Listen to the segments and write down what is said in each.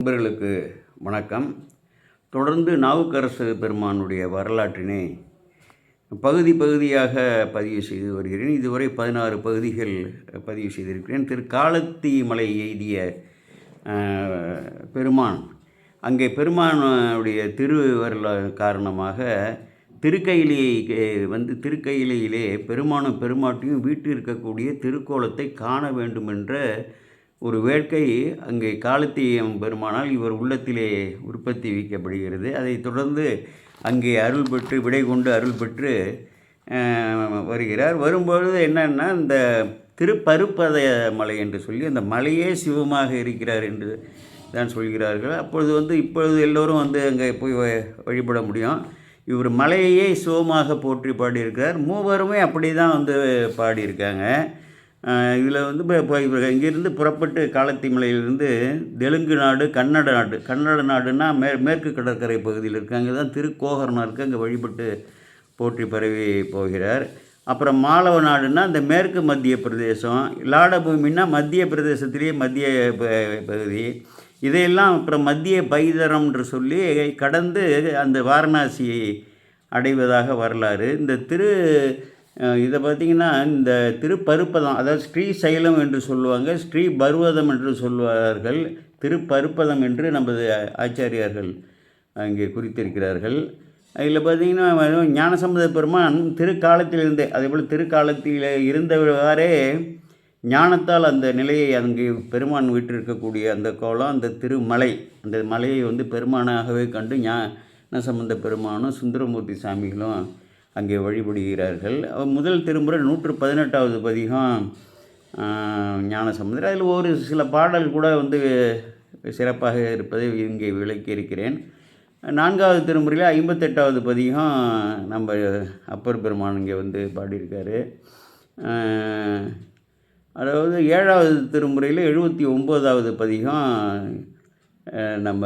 நண்பர்களுக்கு வணக்கம். தொடர்ந்து நாவுக்கரசு பெருமானுடைய வரலாற்றினை பகுதியாக பதிவு செய்து வருகிறேன். இதுவரை 16 பகுதிகள் பதிவு செய்திருக்கிறேன். காலத்தி மலை எய்திய பெருமான், அங்கே பெருமானுடைய திருவருள் காரணமாக திருக்கையிலையிலே பெருமானும் பெருமாட்டியும் வீட்டில் இருக்கக்கூடிய திருக்கோலத்தை காண வேண்டும் என்ற ஒரு வேட்கை அங்கே காலத்தியம் பெருமானால் இவர் உள்ளத்திலே உற்பத்தி வைக்கப்படுகிறது. அதைத் தொடர்ந்து அங்கே அருள் பெற்று விடை கொண்டு அருள் பெற்று வருகிறார். வரும்பொழுது என்னன்னா, இந்த திருப்பருப்பத மலை என்று சொல்லி அந்த மலையே சிவமாக இருக்கிறார் என்று தான் சொல்கிறார்கள். இப்பொழுது எல்லோரும் அங்கே போய் வழிபட முடியும். இவர் மலையே சிவமாக போற்றி பாடியிருக்கிறார். மூவருமே அப்படி தான் பாடியிருக்காங்க. இதில் இப்போ இங்கேருந்து புறப்பட்டு காலத்தி மலையிலிருந்து தெலுங்கு நாடு, கன்னட நாடுன்னா மேற்கு கடற்கரை பகுதியில் இருக்குது. அங்கே தான் திருக்கோகர்ணம் இருக்குது. அங்கே வழிபட்டு போற்றி பரவி போகிறார். அப்புறம் மாலவ நாடுன்னா அந்த மேற்கு மத்திய பிரதேசம், லாடபூமின்னா மத்திய பிரதேசத்திலேயே மத்திய பகுதி. இதையெல்லாம் அப்புறம் மத்திய பைதரம் என்று சொல்லி கடந்து அந்த வாரணாசியை அடைவதாக வரலாறு. இதை பார்த்திங்கன்னா, இந்த திருப்பருப்பதம், அதாவது ஸ்ரீசைலம் என்று சொல்லுவாங்க, ஸ்ரீ பர்வதம் என்று சொல்வார்கள், திருப்பருப்பதம் என்று நமது ஆச்சாரியார்கள் அங்கே குறித்திருக்கிறார்கள். இதில் பார்த்திங்கன்னா, ஞானசம்பந்த பெருமான் திருக்காலத்திலிருந்தே, அதேபோல் திருக்காலத்தில் இருந்தவாறே ஞானத்தால் அந்த நிலையை அங்கே பெருமான் வீட்டிருக்கக்கூடிய அந்த கோலம், அந்த திருமலை, அந்த மலையை பெருமானாகவே கண்டு ஞானசம்பந்த பெருமானும் சுந்தரமூர்த்தி சாமிகளும் அங்கே வழிபடுகிறார்கள். முதல் திருமுறை 118வது பதிகம் ஞானசம்பந்தர். அதில் ஒரு சில பாடல் கூட சிறப்பாக இருப்பதை இங்கே விளக்கி இருக்கிறேன். 4வது திருமுறையில் 58வது பதிகம் நம்ம அப்பர் பெருமான் இங்கே பாடியிருக்காரு. அதாவது 7வது திருமுறையில் 79வது பதிகம் நம்ம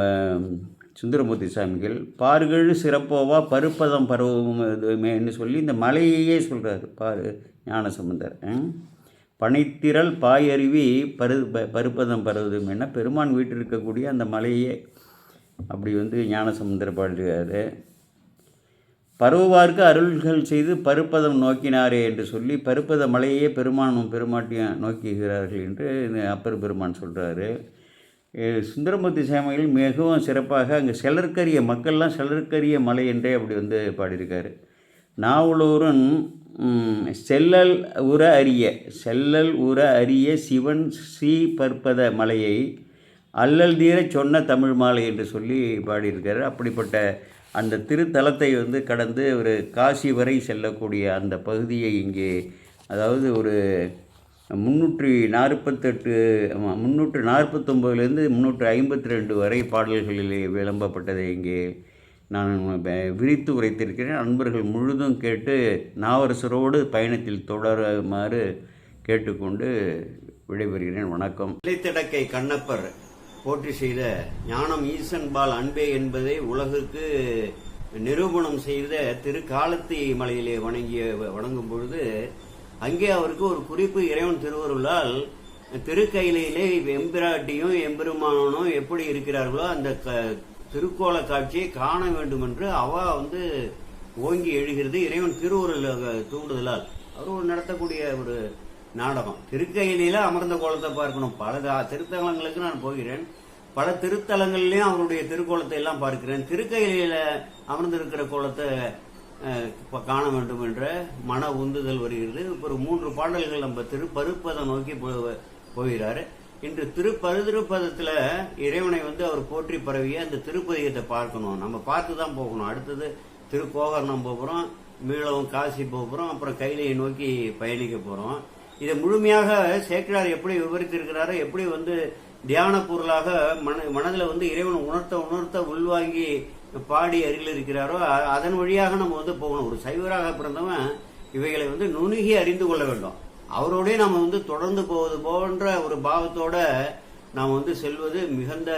சுந்தரமூர்த்தி சாமிகள் பார்கள் சிறப்போவா பருப்பதம் பரவுமேன்னு சொல்லி இந்த மலையையே சொல்கிறார் ஞானசம்பந்தர். பனைத்திரள் பாயருவி பருப்பதம் பரவுதுமேன்னா பெருமான் வீட்டில் இருக்கக்கூடிய அந்த மலையே அப்படி ஞானசம்பந்தர் பாடுகிறாரு. பருவார்க்கு அருள்கள் செய்து பருப்பதம் நோக்கினாரே என்று சொல்லி பருப்பத மலையே பெருமானும் பெருமாட்டியும் நோக்குகிறார்கள் என்று அப்பர் பெருமான் சொல்கிறாரு. சுந்தரமூர்த்தி சாமிகள் மிகவும் சிறப்பாக அங்கே செலற்கரிய மக்கள்லாம் செலற்கரிய மலை என்றே அப்படி பாடியிருக்காரு. நாவலூரன் செல்லல் உற அரிய சிவன் பற்பத மலையை அல்லல் தீர சொன்ன தமிழ் மாலை என்று சொல்லி பாடியிருக்காரு. அப்படிப்பட்ட அந்த திருத்தலத்தை கடந்து ஒரு காசி வரை செல்லக்கூடிய அந்த பகுதியை இங்கே, அதாவது ஒரு 349லேருந்து 352 வரை பாடல்களிலே விளம்பப்பட்டதை இங்கே நான் விரித்து உரைத்திருக்கிறேன். நண்பர்கள் முழுதும் கேட்டு நாவரசரோடு பயணத்தில் தொடருமாறு கேட்டுக்கொண்டு விடைபெறுகிறேன். வணக்கம். இலைத்தடக்கை கண்ணப்பர் போற்றி செய்த ஞானம் ஈசன்பால் அன்பே என்பதை உலகுக்கு நிரூபணம் செய்த காலத்தி மலையிலே வணங்கும் பொழுது அங்கே அவருக்கு ஒரு குறிப்பு இறைவன் திருவருளால் திருக்கையிலே எம்பிராட்டியும் எம்பெருமானும் எப்படி இருக்கிறார்களோ அந்த திருக்கோல காட்சியை காண வேண்டும் என்று ஓங்கி எழுகிறது இறைவன் திருவருள் தூண்டுதலால். அவர் நடத்தக்கூடிய ஒரு நாடகம். திருக்கையில அமர்ந்த கோலத்தை பார்க்கணும். பல திருத்தலங்களுக்கு நான் போகிறேன். பல திருத்தலங்கள்லயும் அவருடைய திருக்கோலத்தை எல்லாம் பார்க்கிறேன். திருக்கையில அமர்ந்திருக்கிற கோலத்தை காண வேண்டும் என்ற மன உந்துதல் வருகிறது. ஒரு 3 பாடல்கள் நம்ம திருப்பருப்பதம் நோக்கி போகிறாரு. இன்று திருப்பருப்பதத்துல இறைவனை அவர் போற்றி பரவிய அந்த திருப்பதிகத்தை பார்க்கணும். நம்ம பார்த்து தான் போகணும். அடுத்தது திருக்கோகர்ணம் போகிறோம், மீளவும் காசி போகிறோம், அப்புறம் கைலையை நோக்கி பயணிக்க போறோம். இதை முழுமையாக சேக்கிழார் எப்படி விவரித்திருக்கிறாரோ, எப்படி தியான பொருளாக மனதில் இறைவன் உணர்த்த உள்வாங்கி பாடி அருகில் இருக்கிறாரோ அதன் வழியாக நம்ம போகணும். ஒரு சைவராக பிறந்தவன் இவைகளை நுணுகி அறிந்து கொள்ள வேண்டும். அவரோடே நம்ம தொடர்ந்து போவது போன்ற ஒரு பாவத்தோட நாம் செல்வது மிகுந்த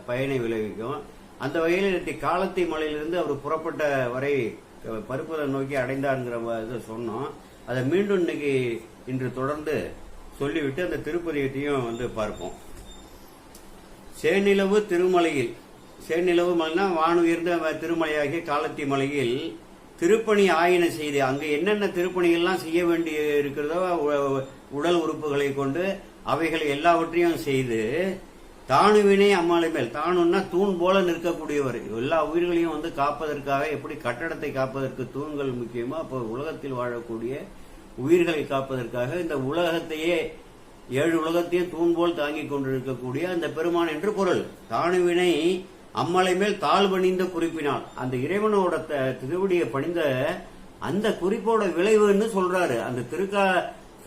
பயனை விளைவிக்கும். அந்த வகையில் காலத்தி மலையிலிருந்து அவர் புறப்பட்ட வரை பருப்பதை நோக்கி அடைந்தாருங்கிற சொன்னோம். அதை மீண்டும் இன்று தொடர்ந்து சொல்லிவிட்டு அந்த திருப்பதியத்தையும் பார்ப்போம். சேநிலவு திருமலையில், சேநிலவு மலைனா வானுயர்ந்த திருமலையாகிய காலத்தி மலையில் திருப்பணி ஆயின செய்து, அங்கு என்னென்ன திருப்பணிகள்லாம் செய்ய வேண்டி இருக்கிறதோ உடல் உறுப்புகளை கொண்டு அவைகளை எல்லாவற்றையும் செய்து, தானுவினை அம்மாளை மேல், தானுன்னா தூண் போல நிற்கக்கூடியவர், எல்லா உயிர்களையும் வந்து காப்பதற்காக, எப்படி கட்டடத்தை காப்பதற்கு தூண்கள் முக்கியமோ அப்போ உலகத்தில் வாழக்கூடிய உயிர்களை காப்பதற்காக இந்த உலகத்தையே 7 உலகத்தையும் தூண் போல் தாங்கிக் கொண்டிருக்கக்கூடிய அந்த பெருமான் என்று பொருள். தானுவினை அம்மலை மேல் தாழ் பணிந்த குறிப்பினால், அந்த இறைவனோட திருவடியை பணிந்த அந்த குறிப்போட விளைவுன்னு சொல்றாரு. அந்த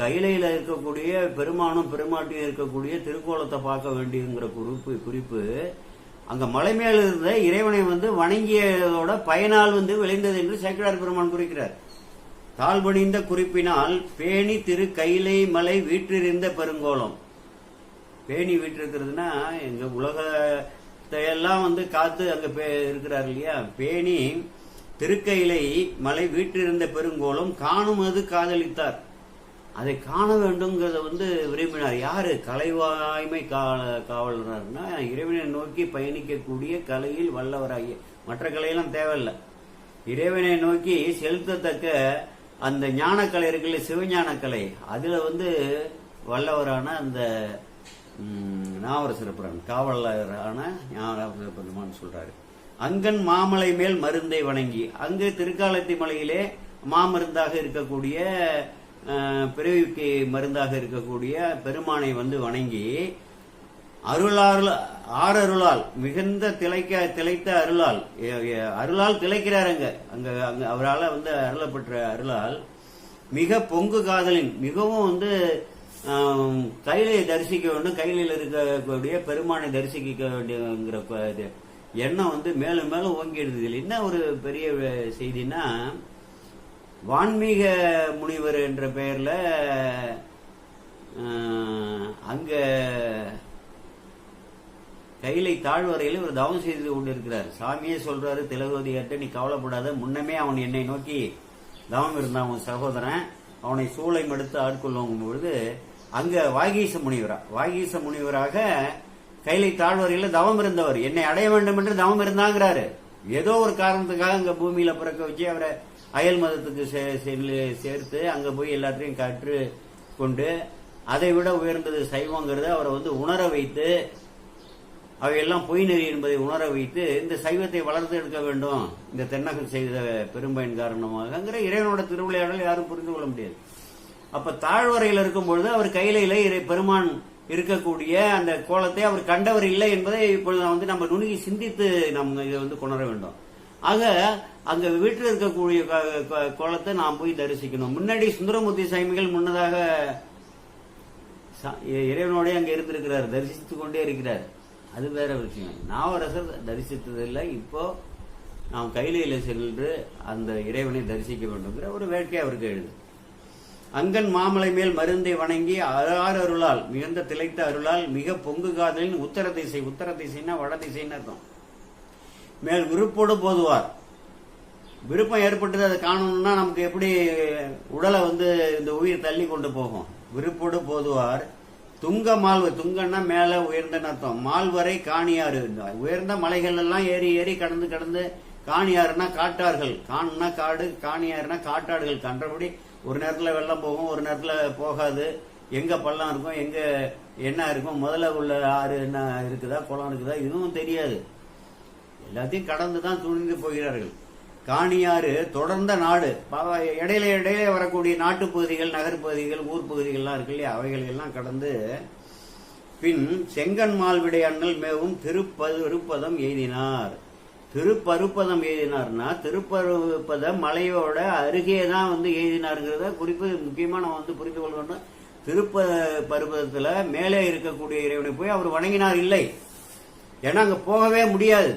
கையிலையில இருக்கக்கூடிய பெருமானும் பெருமாட்டியும் இருக்கக்கூடிய திருக்கோலத்தை பார்க்க வேண்டியதுங்கிற குறிப்பு அங்க மலை மேல இருந்த இறைவனை வந்து வணங்கியதோட பயனால் வந்து விளைந்தது என்று சேக்கிழார் பெருமான் குறிக்கிறார். தாழ்பணிந்த குறிப்பினால் பேணி திரு கைலை மலை வீற்றிருந்த பெருங்கோலம். பேணி வீற்றிருக்கிறதுனா எங்க உலகத்தையெல்லாம் வந்து காத்து அங்க இருக்கிறார் இல்லையா. பேணி திருக்கையிலை மலை வீற்றிருந்த பெருங்கோலம் காணுமது காதலித்தார். அதை காண வேண்டும்ங்கிறத வந்து விரும்பினார். யாரு? கலைவாய்மை காவலர்னா இறைவனை நோக்கி பயணிக்கக்கூடிய கலையில் வல்லவராகிய, மற்ற கலையெல்லாம் தேவையில்லை, இறைவனை நோக்கி செலுத்தத்தக்க அந்த ஞானக்கலை இருக்குல்ல, சிவஞானக்கலை, அதுல வந்து வல்லவரான அந்த நாவரசரப்புரன் காவலரான ஞானவரசர பெருமான் சொல்றாரு. அங்கன் மாமலை மேல் மருந்தை வணங்கி, அங்கு திருக்காலத்தி மலையிலே மாமருந்தாக இருக்கக்கூடிய பிறவிக்கு மருந்தாக இருக்கக்கூடிய பெருமானை வந்து வணங்கி ஆரருளால் மிகுந்த திளைத்த அருளால் திளைக்கிறாருங்க. அங்க அவரால் வந்து அருளப்பெற்ற அருளால் மிக பொங்கு காதலின், மிகவும் வந்து கையிலை தரிசிக்க வேண்டும், கையில இருக்கக்கூடிய பெருமானை தரிசிக்க வேண்டியங்கிற எண்ணம் வந்து மேலும் மேலும் ஓங்கிடுது. என்ன ஒரு பெரிய செய்தின்னா, வான்மீக முனிவர் என்ற பெயர்ல அங்க கையிலை தாழ்வரையில் ஒரு தவம் செய்து கொண்டிருக்கிறார். சாமியே சொல்றாரு, திலகவதியாட்ட நீ கவலைப்படாத, முன்னமே அவன் என்னை நோக்கி தவம் இருந்தான், அவன் சகோதரன், அவனை சூளை மடுத்து ஆட்கொள்ளும் பொழுது அங்க வாகீச முனிவராக கையிலை தாழ்வரையில் தவம் இருந்தவர், என்னை அடைய வேண்டும் என்று தவம் இருந்தாங்கிறாரு. ஏதோ ஒரு காரணத்துக்காக அங்க பூமியில பிறக்க வச்சு அவரை அயல் மதத்துக்கு சேர்த்து அங்க போய் எல்லாத்தையும் கற்று கொண்டு, அதை விட உயர்ந்தது சைவங்கிறத அவரை வந்து உணர வைத்து, அவையெல்லாம் பொய் நெறி என்பதை உணர வைத்து இந்த சைவத்தை வளர்த்து எடுக்க வேண்டும் இந்த தென்னகம் செய்த பெரும்பயன் காரணமாகங்கிற இறைவனோட திருவிளையாடல் யாரும் புரிந்து கொள்ள முடியாது. அப்ப தாழ்வரையில் இருக்கும் பொழுது அவர் கையில பெருமான் இருக்கக்கூடிய அந்த கோலத்தை அவர் கண்டவர் இல்லை என்பதை இப்பொழுது வந்து நம்ம நுணுகி சிந்தித்து நம்ம இதை வந்து கொணர வேண்டும். ஆக அங்க வீட்டில் இருக்கக்கூடிய கோலத்தை நாம் போய் தரிசிக்கணும். முன்னாடி சுந்தரமூர்த்தி சாமிகள் முன்னதாக இறைவனோட அங்க இருந்திருக்கிறார், தரிசித்துக் கொண்டே இருக்கிறார், அது வேற விஷயம். நாவரசர் தரிசித்ததில்லை. இப்போ நாம் கையிலையில சென்று அந்த இறைவனை தரிசிக்க வேண்டும்ங்கிற ஒரு வேட்கை அவருக்கு எழுது. அங்கன் மாமலை மேல் மருந்தை வணங்கி அருளால் மிகுந்த திளைத்த அருளால் மிக பொங்கு காதலின் உத்தர திசைன்னா வட திசைன்னு அர்த்தம். மேல் விருப்போடு போதுவார். விருப்பம் ஏற்பட்டது அதை காணணும்னா நமக்கு எப்படி உடலை வந்து இந்த உயிர் தள்ளி கொண்டு போகும். விருப்போடு போதுவார் துங்க மால்வு, துங்கன்னா மேல உயர்ந்தன்னு அர்த்தம், மால்வரை காணியாறு, உயர்ந்த மலைகள் எல்லாம் ஏறி ஏறி கடந்து காணியாறுனா காட்டார்கள், காணுன்னா காடு, காணியாறுனா காட்டாடுகள். கன்றபடி ஒரு நேரத்துல வெள்ளம் போகும், ஒரு நேரத்துல போகாது, எங்க பள்ளம் இருக்கும், எங்க என்ன இருக்கும், முதல்ல உள்ள ஆறு என்ன இருக்குதா, குளம் இருக்குதா, இதுவும் தெரியாது. எல்லாத்தையும் கடந்துதான் துணிந்து போகிறார்கள். காணியாறு தொடர்ந்த நாடு, இடையில வரக்கூடிய நாட்டு பகுதிகள், நகர்பகுதிகள், ஊர் பகுதிகள்லாம் இருக்கு இல்லையா, அவைகள் எல்லாம் கடந்து பின் செங்கன் மால்விடையான்கள் மேவும் திருப்பருப்பதம் எய்தினார். திருப்பருப்பதம் எய்தினார்னா திருப்பருப்பத மலையோட அருகே தான் வந்து எய்தினாருங்கிறத குறிப்பு முக்கியமா நம்ம வந்து புரிந்து கொள்ளணும். திருப்பருப்பதத்துல மேலே இருக்கக்கூடிய இறைவனை போய் அவர் வணங்கினார் இல்லை, ஏன்னா அங்க போகவே முடியாது.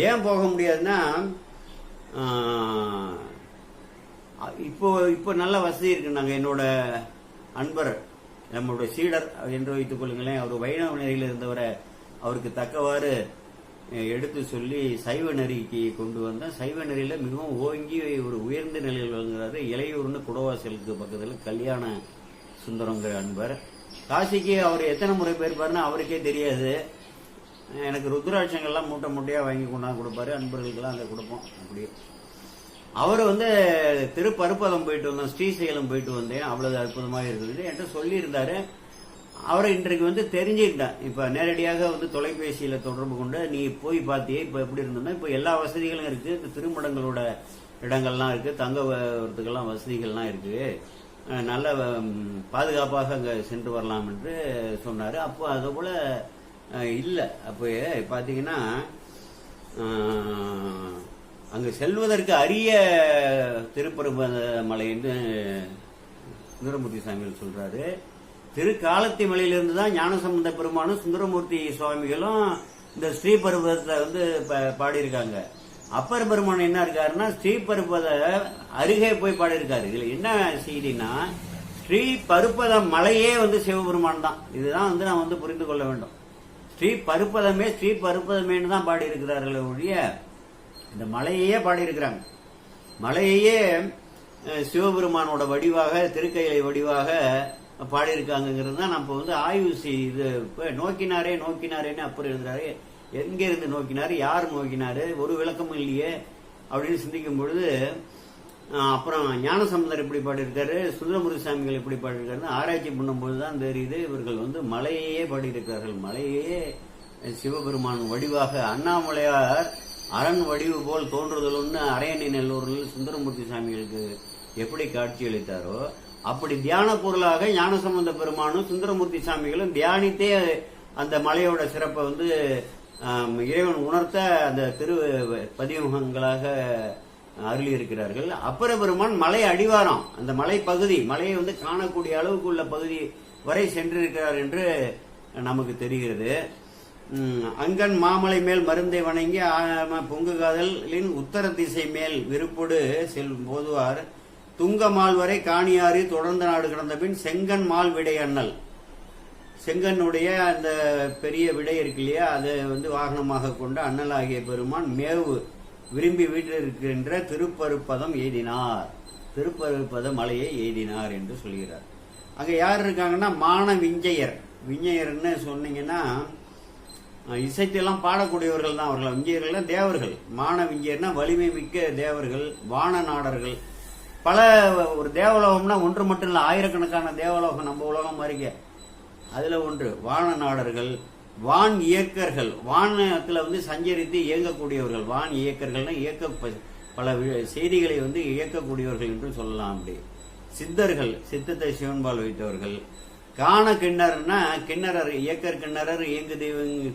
ஏன் போக முடியாதுன்னா, இப்போ நல்ல வசதி இருக்கு. நாங்க என்னோட அன்பர், நம்மளுடைய சீடர் என்று வைத்துக் கொள்ளுங்களேன், அவர் வைணவ நெறியில் இருந்தவரை அவருக்கு தக்கவாறு எடுத்து சொல்லி சைவ நெறிக்கு கொண்டு வந்த, சைவ நெறியில மிகவும் ஓங்கி ஒரு உயர்ந்த நிலையில் வழங்குறாரு. இளையூர்னு குடவாசலுக்கு பக்கத்தில் கல்யாண சுந்தரங்கிற அன்பர். காசிக்கு அவர் எத்தனை முறை போயிருப்பாருன்னு அவருக்கே தெரியாது. எனக்கு ருத்ராட்சங்கள்லாம் மூட்டை மூட்டையாக வாங்கி கொண்டாந்து கொடுப்பாரு, அன்பர்களுக்கெல்லாம் அதை கொடுப்போம். அப்படியே அவர் வந்து திருப்பருப்பதம் போயிட்டு வந்தோம், ஸ்ரீசைலம் போயிட்டு வந்தேன், அவ்வளவு அற்புதமாக இருக்குது என்கிட்ட சொல்லியிருந்தாரு. அவரை இன்றைக்கு வந்து தெரிஞ்சுக்கிட்டேன். இப்போ நேரடியாக வந்து தொலைபேசியில் தொடர்பு கொண்டு நீ போய் பார்த்தியே இப்போ எப்படி இருந்தோம்னா, இப்போ எல்லா வசதிகளும் இருக்குது, இந்த திருமடங்களோட இடங்கள்லாம் இருக்குது, தங்க வரத்துக்கெல்லாம் வசதிகள்லாம் இருக்குது, நல்ல பாதுகாப்பாக அங்கே சென்று வரலாம் என்று சொன்னார். அப்போ அதை போல் இல்லை. அப்போ பார்த்தீங்கன்னா அங்கு செல்வதற்கு அரிய திருப்பருப்பத மலை என்று சுந்தரமூர்த்தி சாமிகள் சொல்றாரு. திருக்காலத்தி மலையிலிருந்து தான் ஞானசம்பந்த பெருமானும் சுந்தரமூர்த்தி சுவாமிகளும் இந்த ஸ்ரீபருவதத்தை வந்து பாடியிருக்காங்க. அப்பர் பெருமான் என்ன இருக்காருன்னா ஸ்ரீபருப்பத அருகே போய் பாடியிருக்காரு. இதுல என்ன செய்தினா, ஸ்ரீபருப்பத மலையே வந்து சிவபெருமான் தான். இதுதான் வந்து நாம் வந்து புரிந்து கொள்ள வேண்டும். ஸ்ரீபருப்பதமேன்னு தான் பாடி இருக்கிறார்கள் ஒழிய இந்த மலையே பாடியிருக்கிறாங்க. மலையே சிவபெருமானோட வடிவாக, திருக்கையிலை வடிவாக பாடியிருக்காங்கிறது தான் நம்ம வந்து ஆய்வு செய்து நோக்கினாரேன்னு அப்புறம் எழுதுறாரு. எங்கே இருந்து நோக்கினாரு, யார் நோக்கினாரு, ஒரு விளக்கமும் இல்லையே அப்படின்னு சிந்திக்கும் பொழுது, அப்புறம் ஞானசம்பந்தர் எப்படி பாடியிருக்காரு, சுந்தரமூர்த்தி சாமிகள் எப்படி பாடியிருக்காருன்னு ஆராய்ச்சி பண்ணும்போது தான் தெரியுது இவர்கள் வந்து மலையே பாடியிருக்கிறார்கள். மலையே சிவபெருமான் வடிவாக, அண்ணாமலையார் அரண் வடிவு போல் தோன்றுதல்னு அரையணி நல்லூரில் சுந்தரமூர்த்தி சாமிகளுக்கு எப்படி காட்சி அளித்தாரோ அப்படி தியான பொருளாக ஞானசம்பந்த பெருமானும் சுந்தரமூர்த்தி சாமிகளும் தியானித்தே அந்த மலையோட சிறப்பை வந்து இறைவன் உணர்த்த அந்த திரு பதிமுகங்களாக அருளி இருக்கிறார்கள். அப்பர பெருமான் மலை அடிவாரம், அந்த மலை பகுதி, மலையை வந்து காணக்கூடிய அளவுக்கு உள்ள பகுதி வரை சென்றிருக்கிறார் என்று நமக்கு தெரிகிறது. அங்கன் மாமலை மேல் மருந்தை வணங்கி பொங்கு காதலின் உத்தர திசை மேல் விருப்போடு செல்லும் போதுவார் துங்க மால் வரை காணியாறி தொடர்ந்து நாடு கடந்த பின் செங்கன் மால் விடை அண்ணல், செங்கனுடைய அந்த பெரிய விடை இருக்கு இல்லையா, அதை வந்து வாகனமாக கொண்ட அண்ணல் ஆகிய பெருமான் மேவு விரும்பி வீட்டில் இருக்கின்ற திருப்பருப்பதம் எய்தினார், திருப்பருப்பத மலையை எய்தினார் என்று சொல்கிறார். அங்க யார் இருக்காங்கன்னா மான விஞ்சையர். விஞ்சையர்னு சொன்னீங்கன்னா இசைத்தெல்லாம் பாடக்கூடியவர்கள் தான் அவர்கள். விஞ்சையர்கள் தேவர்கள். மான விஞ்சையர்னா வலிமை மிக்க தேவர்கள், வான நாடர்கள். பல ஒரு தேவலோகம்னா ஒன்று மட்டும் இல்லை, ஆயிரக்கணக்கான தேவலோகம் நம்ம உலகம் மாதிரிக்க. அதுல ஒன்று வான நாடர்கள், வான் இயக்கர்கள், வானத்துல வந்து சஞ்சரித்து இயங்கக்கூடியவர்கள். வான் இயக்கர்கள்னா பல செய்திகளை வந்து இயக்கக்கூடியவர்கள் என்று சொல்லலாம். அப்படி சித்தர்கள், சித்தத்தை சிவன்பால் வைத்தவர்கள். காண கிண்ணறர்னா கிண்ணறர், இயக்கர் கிண்ணறர், இயங்கு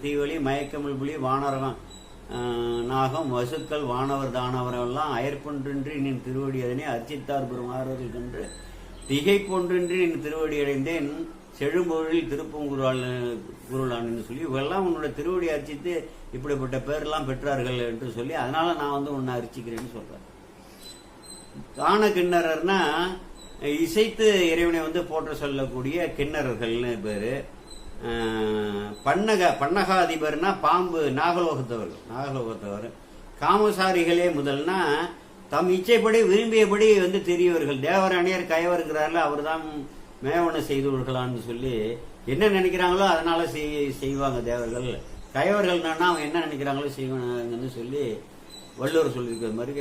தீவழி, மயக்கமிழ் புலி, வானரகம் நாகம், வசுக்கள், வானவர் தானவரெல்லாம் அயற்பொன்றின்றி நின் திருவடி அதனை அர்ச்சித்தார் பெருமாறர்கள் கன்று திகைப்பொன்றின்றி நின் திருவடி அடைந்தேன் செழும்பொழில் திருப்பங்குருளான் சொல்லி இவெல்லாம் உன்னோட திருவடி அர்ச்சித்து இப்படிப்பட்ட பேரெல்லாம் பெற்றார்கள் என்று சொல்லி அதனால நான் வந்து உன்னை அர்ச்சிக்கிறேன்னு சொல்றேன். காண கிண்ணறர்னா இசைத்து இறைவனை வந்து போற்ற சொல்லக்கூடிய கிண்ணறர்கள்னு பேரு. பன்னகாதிபர்னா பாம்பு, நாகலோகத்தவர். காமசாரிகளே முதல்னா தம் இச்சைப்படி விரும்பியபடி வந்து தெரியவர்கள். தேவராணியர் கயவருங்கிறார்கள், அவர் தான் மேவனை செய்தவர்களான்னு சொல்லி என்ன நினைக்கிறாங்களோ அதனால செய்வாங்க தேவர்கள். கயவர்கள்னா அவங்க என்ன நினைக்கிறாங்களோ செய்வாங்கன்னு சொல்லி வள்ளுவர் சொல்லியிருக்கிற மாதிரி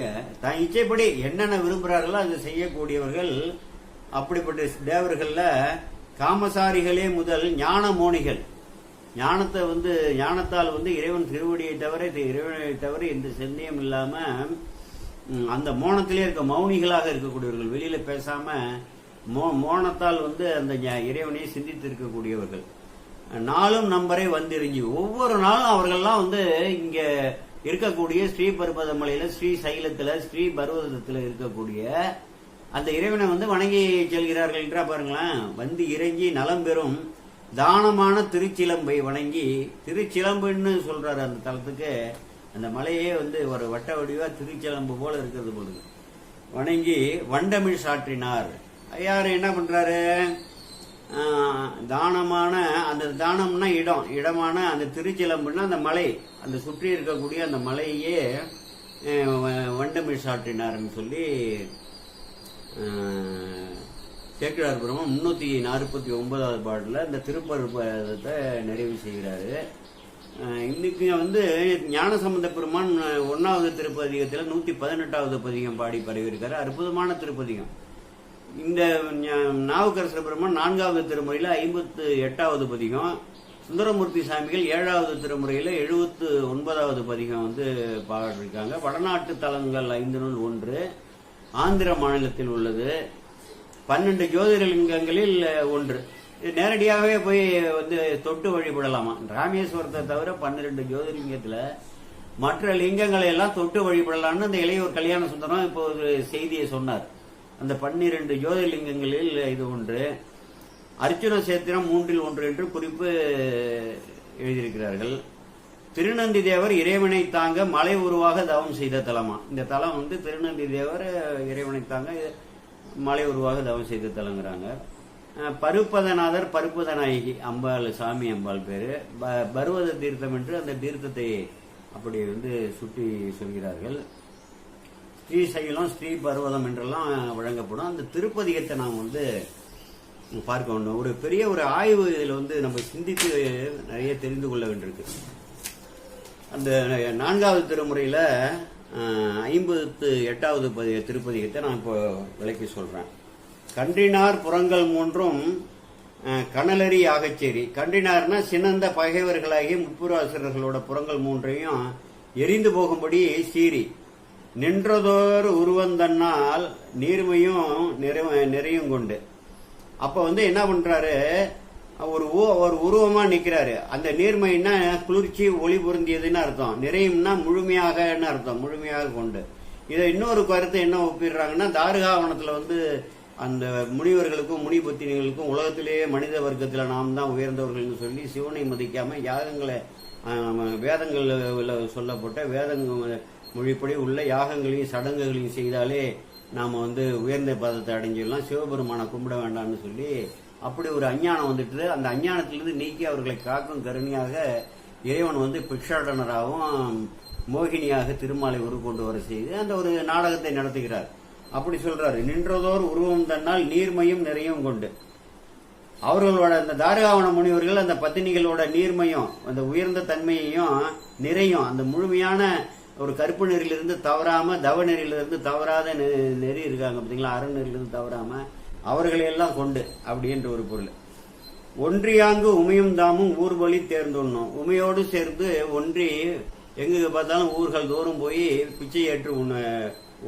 தான் இச்சைப்படி என்னென்ன விரும்புகிறார்களோ அதை செய்யக்கூடியவர்கள். அப்படிப்பட்ட தேவர்கள்ல காமசாரிகளே முதல் ஞான மோனிகள், ஞானத்தை வந்து ஞானத்தால் வந்து இறைவன் திருவடியை தவிர இறைவனை தவிர எந்த சிந்தனையும் இல்லாம அந்த மோனத்திலே இருக்க மௌனிகளாக இருக்கக்கூடியவர்கள், வெளியில பேசாம மோனத்தால் வந்து அந்த இறைவனையை சிந்தித்து இருக்கக்கூடியவர்கள். நாளும் நம்பரை வந்திருங்கி ஒவ்வொரு நாளும் அவர்கள்லாம் வந்து இங்க இருக்கக்கூடிய ஸ்ரீபருப்பத மலையில, ஸ்ரீ சைலத்துல, ஸ்ரீ பர்வதத்துல இருக்கக்கூடிய அந்த இறைவனை வந்து வணங்கி செல்கிறார்கள் என்றா பாருங்களேன். வந்து இறங்கி நலம் பெறும் தானமான திருச்சிலம்பை வணங்கி, திருச்சிலம்புன்னு சொல்றாரு அந்த தலத்துக்கு. அந்த மலையே வந்து ஒரு வட்ட வடிவா திருச்சிலம்பு போல இருக்கிறது போது வணங்கி வண்டமிழ் சாற்றினார். யாரு என்ன பண்றாரு, தானமான அந்த தானம்னா இடமான அந்த திருச்சிலம்புன்னா அந்த மலை, அந்த சுற்றி இருக்கக்கூடிய அந்த மலையே வண்டமிழ் சாற்றினார்னு சொல்லி சேக்கிழார் பெருமான் 349வது பாடல இந்த திருப்பருப்பத்தை நிறைவு செய்கிறாரு. இன்னைக்கு வந்து ஞானசம்பந்த பெருமான் 1வது திருப்பதிகத்தில் 118வது பதிகம் பாடி பரவியிருக்காரு. அற்புதமான திருப்பதிகம். இந்த நாவுக்கரசர் பெருமான் 4வது திருமுறையில் 58வது பதிகம், சுந்தரமூர்த்தி சாமிகள் 7வது திருமுறையில் 79வது பதிகம் வந்து பாடிருக்காங்க. வடநாட்டு தலங்கள் 5 நூல் 1, ஆந்திர மாநிலத்தில் உள்ளது. 12 ஜோதிர்லிங்கங்களில் 1. நேரடியாகவே போய் வந்து தொட்டு வழிபடலாமா. ராமேஸ்வரத்தை தவிர 12 ஜோதிர்லிங்கத்தில் மற்ற லிங்கங்களை எல்லாம் தொட்டு வழிபடலாம்னு அந்த இளையோர் கல்யாண சுந்தரம் இப்போ ஒரு செய்தியை சொன்னார். அந்த 12 ஜோதிர்லிங்கங்களில் இது 1. அர்ச்சுன சேத்திரம் 3ல் 1 என்று குறிப்பு எழுதியிருக்கிறார்கள். திருநந்தி தேவர் இறைவனை தாங்க மலை உருவாக தவம் செய்த தலமா. இந்த தலம் வந்து திருநந்தி தேவர் இறைவனை தாங்க மலை உருவாக தவம் செய்த தலங்கிறாங்க. பருப்பதநாதர் பருப்பதநாயகி அம்பாள், சாமி அம்பாள் பேரு. பருவத தீர்த்தம் என்று அந்த தீர்த்தத்தை அப்படி வந்து சுட்டி சொல்கிறார்கள். ஸ்ரீசைலம், ஸ்ரீ பர்வதம் என்றெல்லாம் வழங்கப்படும். அந்த திருப்பதிகத்தை நாம் வந்து பார்க்க வேண்டும். ஒரு பெரிய ஒரு ஆய்வு இதில் வந்து நம்ம சிந்தித்து நிறைய தெரிந்து கொள்ள வேண்டியிருக்கு. அந்த 4வது திருமுறையில் 58வது திருப்பதிகத்தை நான் இப்போ விளக்கி சொல்றேன். கன்றினார் புறங்கள் 3ம் கனலரி ஆகச்சேரி. கன்றினார்னா சினந்த பகைவர்களாகி முப்புராசுரர்களோட புறங்கள் 3ஐயும் எரிந்து போகும்படி சீறி நின்றதோர் உருவந்தன்னால் நீர்மையும் நிறையும் கொண்டு. அப்ப வந்து என்ன பண்றாரு, ஒரு உருவமா நிக்கிறாரு. அந்த நீர்மைன்னா குளிர்ச்சி ஒளி பொருந்தியதுன்னு அர்த்தம். நிறையும்னா முழுமையாகன்னு அர்த்தம், முழுமையாக கொண்டு. இதை இன்னொரு கருத்து என்ன ஒப்பிடுறாங்கன்னா, தாருகாவனத்துல வந்து அந்த முனிவர்களுக்கும் முனிபத்தினிகளுக்கும் உலகத்திலேயே மனித வர்க்கத்தில் நாம் தான் உயர்ந்தவர்கள்னு சொல்லி சிவனை மதிக்காம யாகங்களை வேதங்களில் சொல்லப்பட்ட வேதங்கள் மொழிப்படி உள்ள யாகங்களையும் சடங்குகளையும் செய்தாலே நாம் வந்து உயர்ந்த பதத்தை அடைஞ்சிடலாம், சிவபெருமானை கும்பிட வேண்டாம்னு சொல்லி அப்படி ஒரு அஞ்ஞானம் வந்துட்டு, அந்த அஞ்ஞானத்திலிருந்து நீக்கி அவர்களை காக்கும் கருணையாக இறைவன் வந்து பிக்ஷாடனராகவும் மோகினியாக திருமாலை உருக்கொண்டு வர செய்து அந்த ஒரு நாடகத்தை நடத்துகிறார். அப்படி சொல்றாரு, நின்றதோர் உருவம் தன்னால் நீர்மையும் நிறையும் கொண்டு. அவர்களோட அந்த தாரகாவன முனிவர்கள் அந்த பத்தினிகளோட நீர்மையும் அந்த உயர்ந்த தன்மையையும் நிறையும் அந்த முழுமையான ஒரு கருப்பு நெறியிலிருந்து தவறாம தவ நெறியிலிருந்து தவறாத நெறி இருக்காங்க பார்த்தீங்களா, அறநெறியிலிருந்து தவறாம அவர்களையெல்லாம் கொண்டு அப்படின்ற ஒரு பொருள். ஒன்றியாங்கு உமையும் தாமும் ஊர்வழி தேர்ந்தொன்னும். உமையோடு சேர்ந்து ஒன்றி எங்க பார்த்தாலும் ஊர்கள் தோறும் போய் பிச்சை ஏற்று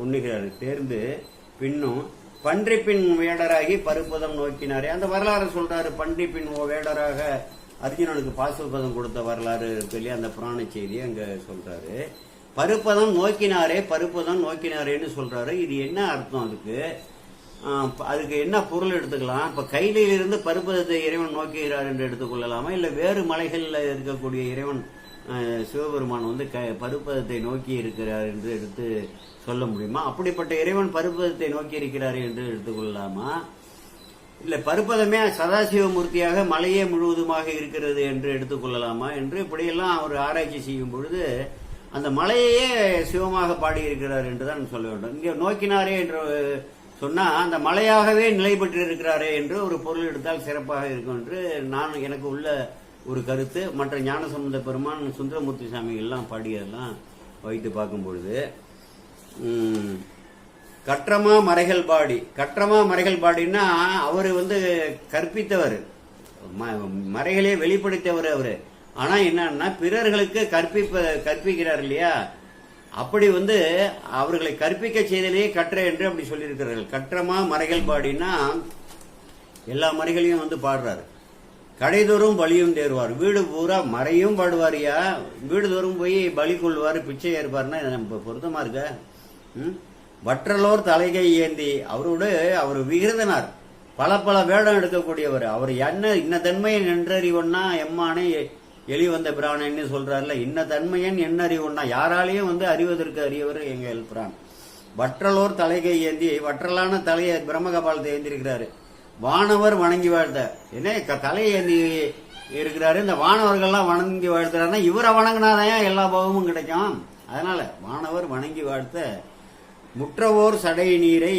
உண்ணுகிறாரு. தேர்ந்து பின்னும் பன்றி பின் வேடராகி பருப்பதம் நோக்கினாரே. அந்த வரலாறு சொல்றாரு. பன்றி பின் வேடராக அர்ஜுனனுக்கு பாசுபதம் கொடுத்த வரலாறு சொல்லி அந்த புராண செய்தியை அங்க சொல்றாரு. பருப்பதம் நோக்கினாரே, பருப்பதம் நோக்கினாரேன்னு சொல்றாரு. இது என்ன அர்த்தம்? அதுக்கு என்ன பொருள் எடுத்துக்கலாம்? இப்ப கையிலிருந்து பருப்பதத்தை இறைவன் நோக்குகிறார் என்று எடுத்துக்கொள்ளலாமா, இல்ல வேறு மலைகள்ல இருக்கக்கூடிய இறைவன் சிவபெருமான் வந்து பருப்பதத்தை நோக்கி இருக்கிறார் என்று எடுத்து சொல்ல முடியுமா? அப்படிப்பட்ட இறைவன் பருப்பதத்தை நோக்கி இருக்கிறார் என்று எடுத்துக்கொள்ளலாமா, இல்ல பருப்பதமே சதாசிவமூர்த்தியாக மலையே முழுவதுமாக இருக்கிறது என்று எடுத்துக்கொள்ளலாமா என்று இப்படியெல்லாம் அவர் ஆராய்ச்சி செய்யும் பொழுது அந்த மலையே சிவமாக பாடியிருக்கிறார் என்றுதான் சொல்ல வேண்டும். இங்க நோக்கினாரே என்று சொன்னா அந்த மலையாகவே நிலை பெற்று இருக்கிறாரே என்று ஒரு பொருள் எடுத்தால் சிறப்பாக இருக்கும் என்று எனக்கு உள்ள ஒரு கருத்து. மற்ற ஞானசம்பந்த பெருமான், சுந்தரமூர்த்தி சாமிகள் எல்லாம் பாடியதெல்லாம் வைத்து பார்க்கும் பொழுது கற்றமா மறைகள் பாடி. கற்றமா மறைகள் பாடினா அவரு வந்து கற்பித்தவர், மறைகளே வெளிப்படுத்தவர் அவரு. ஆனா என்னன்னா பிறர்களுக்கு கற்பிக்கிறார் இல்லையா, அப்படி வந்து அவர்களை கற்பிக்க செய்தலே கற்ற என்று அப்படி சொல்லியிருக்கிறார்கள். கற்றமா மறைகள் பாடினா எல்லா மறைகளையும் வந்து பாடுறாரு. கடைதோறும் பலியும் தேர்வார். வீடு பூரா மறையும் பாடுவாரியா, வீடு தோறும் போய் பலி கொள்வார், பிச்சை ஏற்பார்னா நம்ம பொருத்தமா இருக்க. வற்றலோர் தலைகை ஏந்தி அவர் விகிருதனார், பல பல வேடம் எடுக்கக்கூடியவர். அவர் என்ன இன்ன தன்மையை நின்றறிவொன்னா எம்மானே எலி வந்த பிராணன்னு சொல்றாருல, இன்ன தன்மையன் என்ன அறிவொன்னா யாராலையும் வந்து அறிவதற்கு அறியவர் எங்கள் பிரான். வற்றலோர் தலைகை ஏந்தி, வற்றலான தலையை பிரம்மகபாலத்தை ஏந்திருக்கிறாரு. வானவர் வணங்கி வாழ்த்த, என்ன தலையை ஏந்தி இருக்கிறாரு. இந்த வானவர்கள்லாம் வணங்கி வாழ்த்துறாருன்னா இவரை வணங்கினாதான் எல்லா பாவமும் கிடைக்கும். அதனால வானவர் வணங்கி வாழ்த்த முற்றவோர் சடை நீரை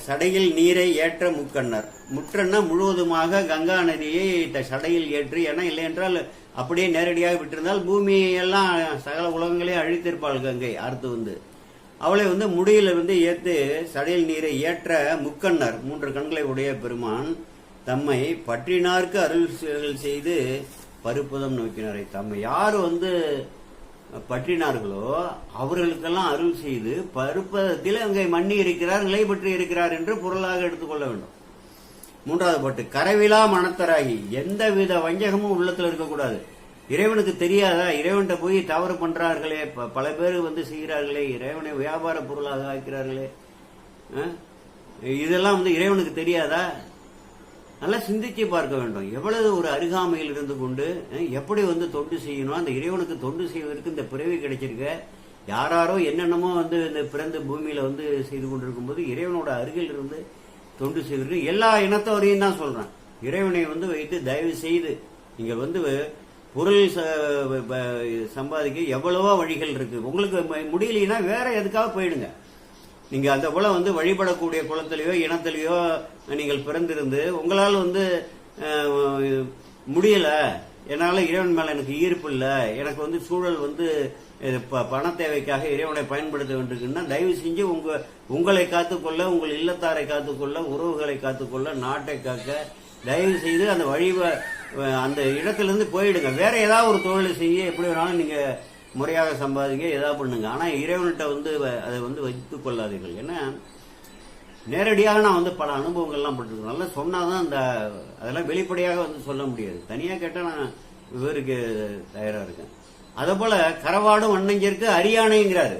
சடையில் நீரை ஏற்ற முக்கண்ணர். முற்றன்னா முழுவதுமாக கங்கா நதியை சடையில் ஏற்று, ஏன்னா இல்லை என்றால் அப்படியே நேரடியாக விட்டிருந்தால் பூமியெல்லாம் சகல உலகங்களையும் அழித்திருப்பாள் கங்கை. அடுத்து அவளை முடியில ஏற்று சடையில் நீரை ஏற்ற முக்கண்ணர், 3 கண்களை உடைய பெருமான் தம்மை பற்றினார்க்கு அருள் செய்து பருப்பதம் நோக்கினாரை. தம்மை யாரு பற்றினார்களோ அவர்களுக்கெல்லாம் அருள் செய்து பருப்பதத்தில் அங்கே மண்ணி இருக்கிறார், நிலை பற்றி இருக்கிறார் என்று பொருளாக எடுத்துக்கொள்ள வேண்டும். 3வது பாட்டு, கரவிலா மனத்தராகி, எந்தவித வஞ்சகமும் உள்ளத்தில் இருக்கக்கூடாது. இறைவனுக்கு தெரியாதா? இறைவன்கிட்ட போய் தவறு பண்றார்களே, பல பேர் செய்கிறார்களே, இறைவனை வியாபார பொருளாக ஆக்கிறார்களே, இதெல்லாம் இறைவனுக்கு தெரியாதா? நல்லா சிந்திச்சு பார்க்க வேண்டும். எவ்வளவு ஒரு அருகாமையில் இருந்து கொண்டு எப்படி தொண்டு செய்யணும், அந்த இறைவனுக்கு தொண்டு செய்வதற்கு இந்த பிறவி கிடைச்சிருக்க. யாராரோ என்னென்னமோ இந்த பிறந்த பூமியில செய்து கொண்டிருக்கும் போது இறைவனோட அருகில் இருந்து தொண்டு செய்வதற்கு எல்லா இனத்தவரையும் தான் சொல்றேன். இறைவனை வைத்து தயவு செய்து நீங்க பொருள் சம்பாதிக்க எவ்வளவோ வழிகள் இருக்கு. உங்களுக்கு முடியலைன்னா வேற எதுக்காக போயிடுங்க. நீங்க அந்த போல வழிபடக்கூடிய குலத்திலேயோ இனத்திலேயோ நீங்கள் பிறந்திருந்து உங்களால் முடியல, என்னால இறைவன் மேல எனக்கு ஈர்ப்பு இல்லை, எனக்கு சூழல் பண தேவைக்காக இறைவனை பயன்படுத்த வேண்டியிருக்குன்னா தயவு செஞ்சு உங்களை காத்துக்கொள்ள, உங்கள் இல்லத்தாரை காத்துக்கொள்ள, உறவுகளை காத்துக்கொள்ள, நாட்டை காக்க தயவு செய்து அந்த இடத்திலிருந்து போயிடுங்க. வேற ஏதாவது ஒரு தொழிலை செய்ய, எப்படி வேணாலும் நீங்க முறையாக சம்பாதிக்க ஏதாவது பண்ணுங்க. ஆனா இறைவன்கிட்ட அதை வைத்துக் கொள்ளாதீர்கள். ஏன்னா நேரடியாக நான் பல அனுபவங்கள்லாம் பட்டிருக்கேன். நல்லா சொன்னாதான் அதெல்லாம் வெளிப்படையாக சொல்ல முடியாது. தனியா கேட்டா நான் விவரிக்க தயாரா இருக்கேன். அதே போல கரவாடும் வண்ணஞ்சேர்க்கு அரியானைங்கிறாரு.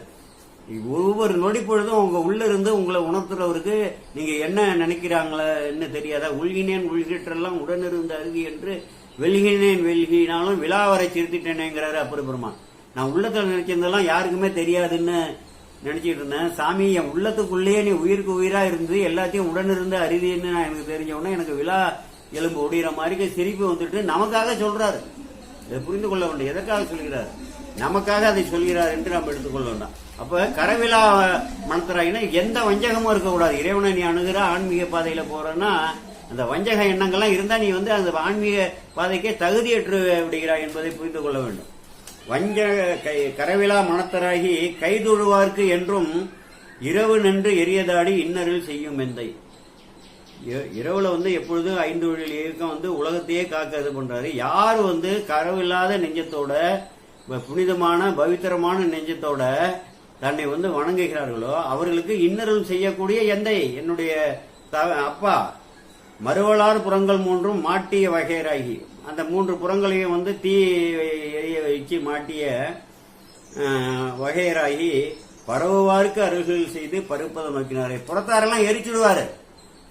ஒவ்வொரு நொடி பொழுதும் உங்க உள்ள இருந்து உங்களை உணர்த்துறவருக்கு நீங்க என்ன நினைக்கிறாங்களா என்ன தெரியாதா? உள்கினேன் உள்கிட்டெல்லாம் உடனிருந்த அருகி என்று வெல்கினேன் வெல்கினாலும் விழாவரை சிரித்திட்டேனேங்கிறாரு அப்பர் பெருமான். நான் உள்ளத்துல நினைச்சிருந்தெல்லாம் யாருக்குமே தெரியாதுன்னு நினைச்சிட்டு இருந்தேன். சாமி, என் உள்ளத்துக்குள்ளேயே நீ உயிருக்கு உயிரா இருந்து எல்லாத்தையும் உடனிருந்த அருதின்னு நான் எனக்கு தெரிஞ்சவொடனே எனக்கு விழா எலும்பு ஒடிகிற மாதிரி சிரிப்பு நமக்காக சொல்றாரு. இதை புரிந்து கொள்ள வேண்டும். எதற்காக சொல்கிறார்? நமக்காக அதை சொல்கிறார் என்று நாம் எடுத்துக்கொள்ள வேண்டாம். அப்ப கரவிழா மனத்தராயினா எந்த வஞ்சகமும் இருக்கக்கூடாது. இறைவனை நீ அணுகிற ஆன்மீக பாதையில போறன்னா அந்த வஞ்சக எண்ணங்கள்லாம் இருந்தா நீ அந்த ஆன்மீக பாதைக்கே தகுதியற்று விடுகிறாய் என்பதை புரிந்து கொள்ள வேண்டும். கரவிழா மனத்தராகி கைதொழுவார்க்கு என்றும் இரவு நின்று எரியதாடி இன்னரில் செய்யும் எந்தை. இரவுல எப்பொழுதும் 5 வழியில் இயக்கம் உலகத்தையே காக்க இது பண்றாரு. யாரு கரவில்லாத நெஞ்சத்தோட, புனிதமான பவித்திரமான நெஞ்சத்தோட தன்னை வணங்குகிறார்களோ அவர்களுக்கு இன்னருள் செய்யக்கூடிய எந்தை என்னுடைய அப்பா. மறுவலார் புறங்கள் 3 மாட்டிய வகையராகி, அந்த 3 புறங்களையும் தீ எரிய வச்சு மாட்டிய வகையராகி பரவுவாருக்கு அருள்கள் செய்து பருப்பதை நோக்கினாரே. புறத்தாரெல்லாம் எரிச்சுடுவாரு,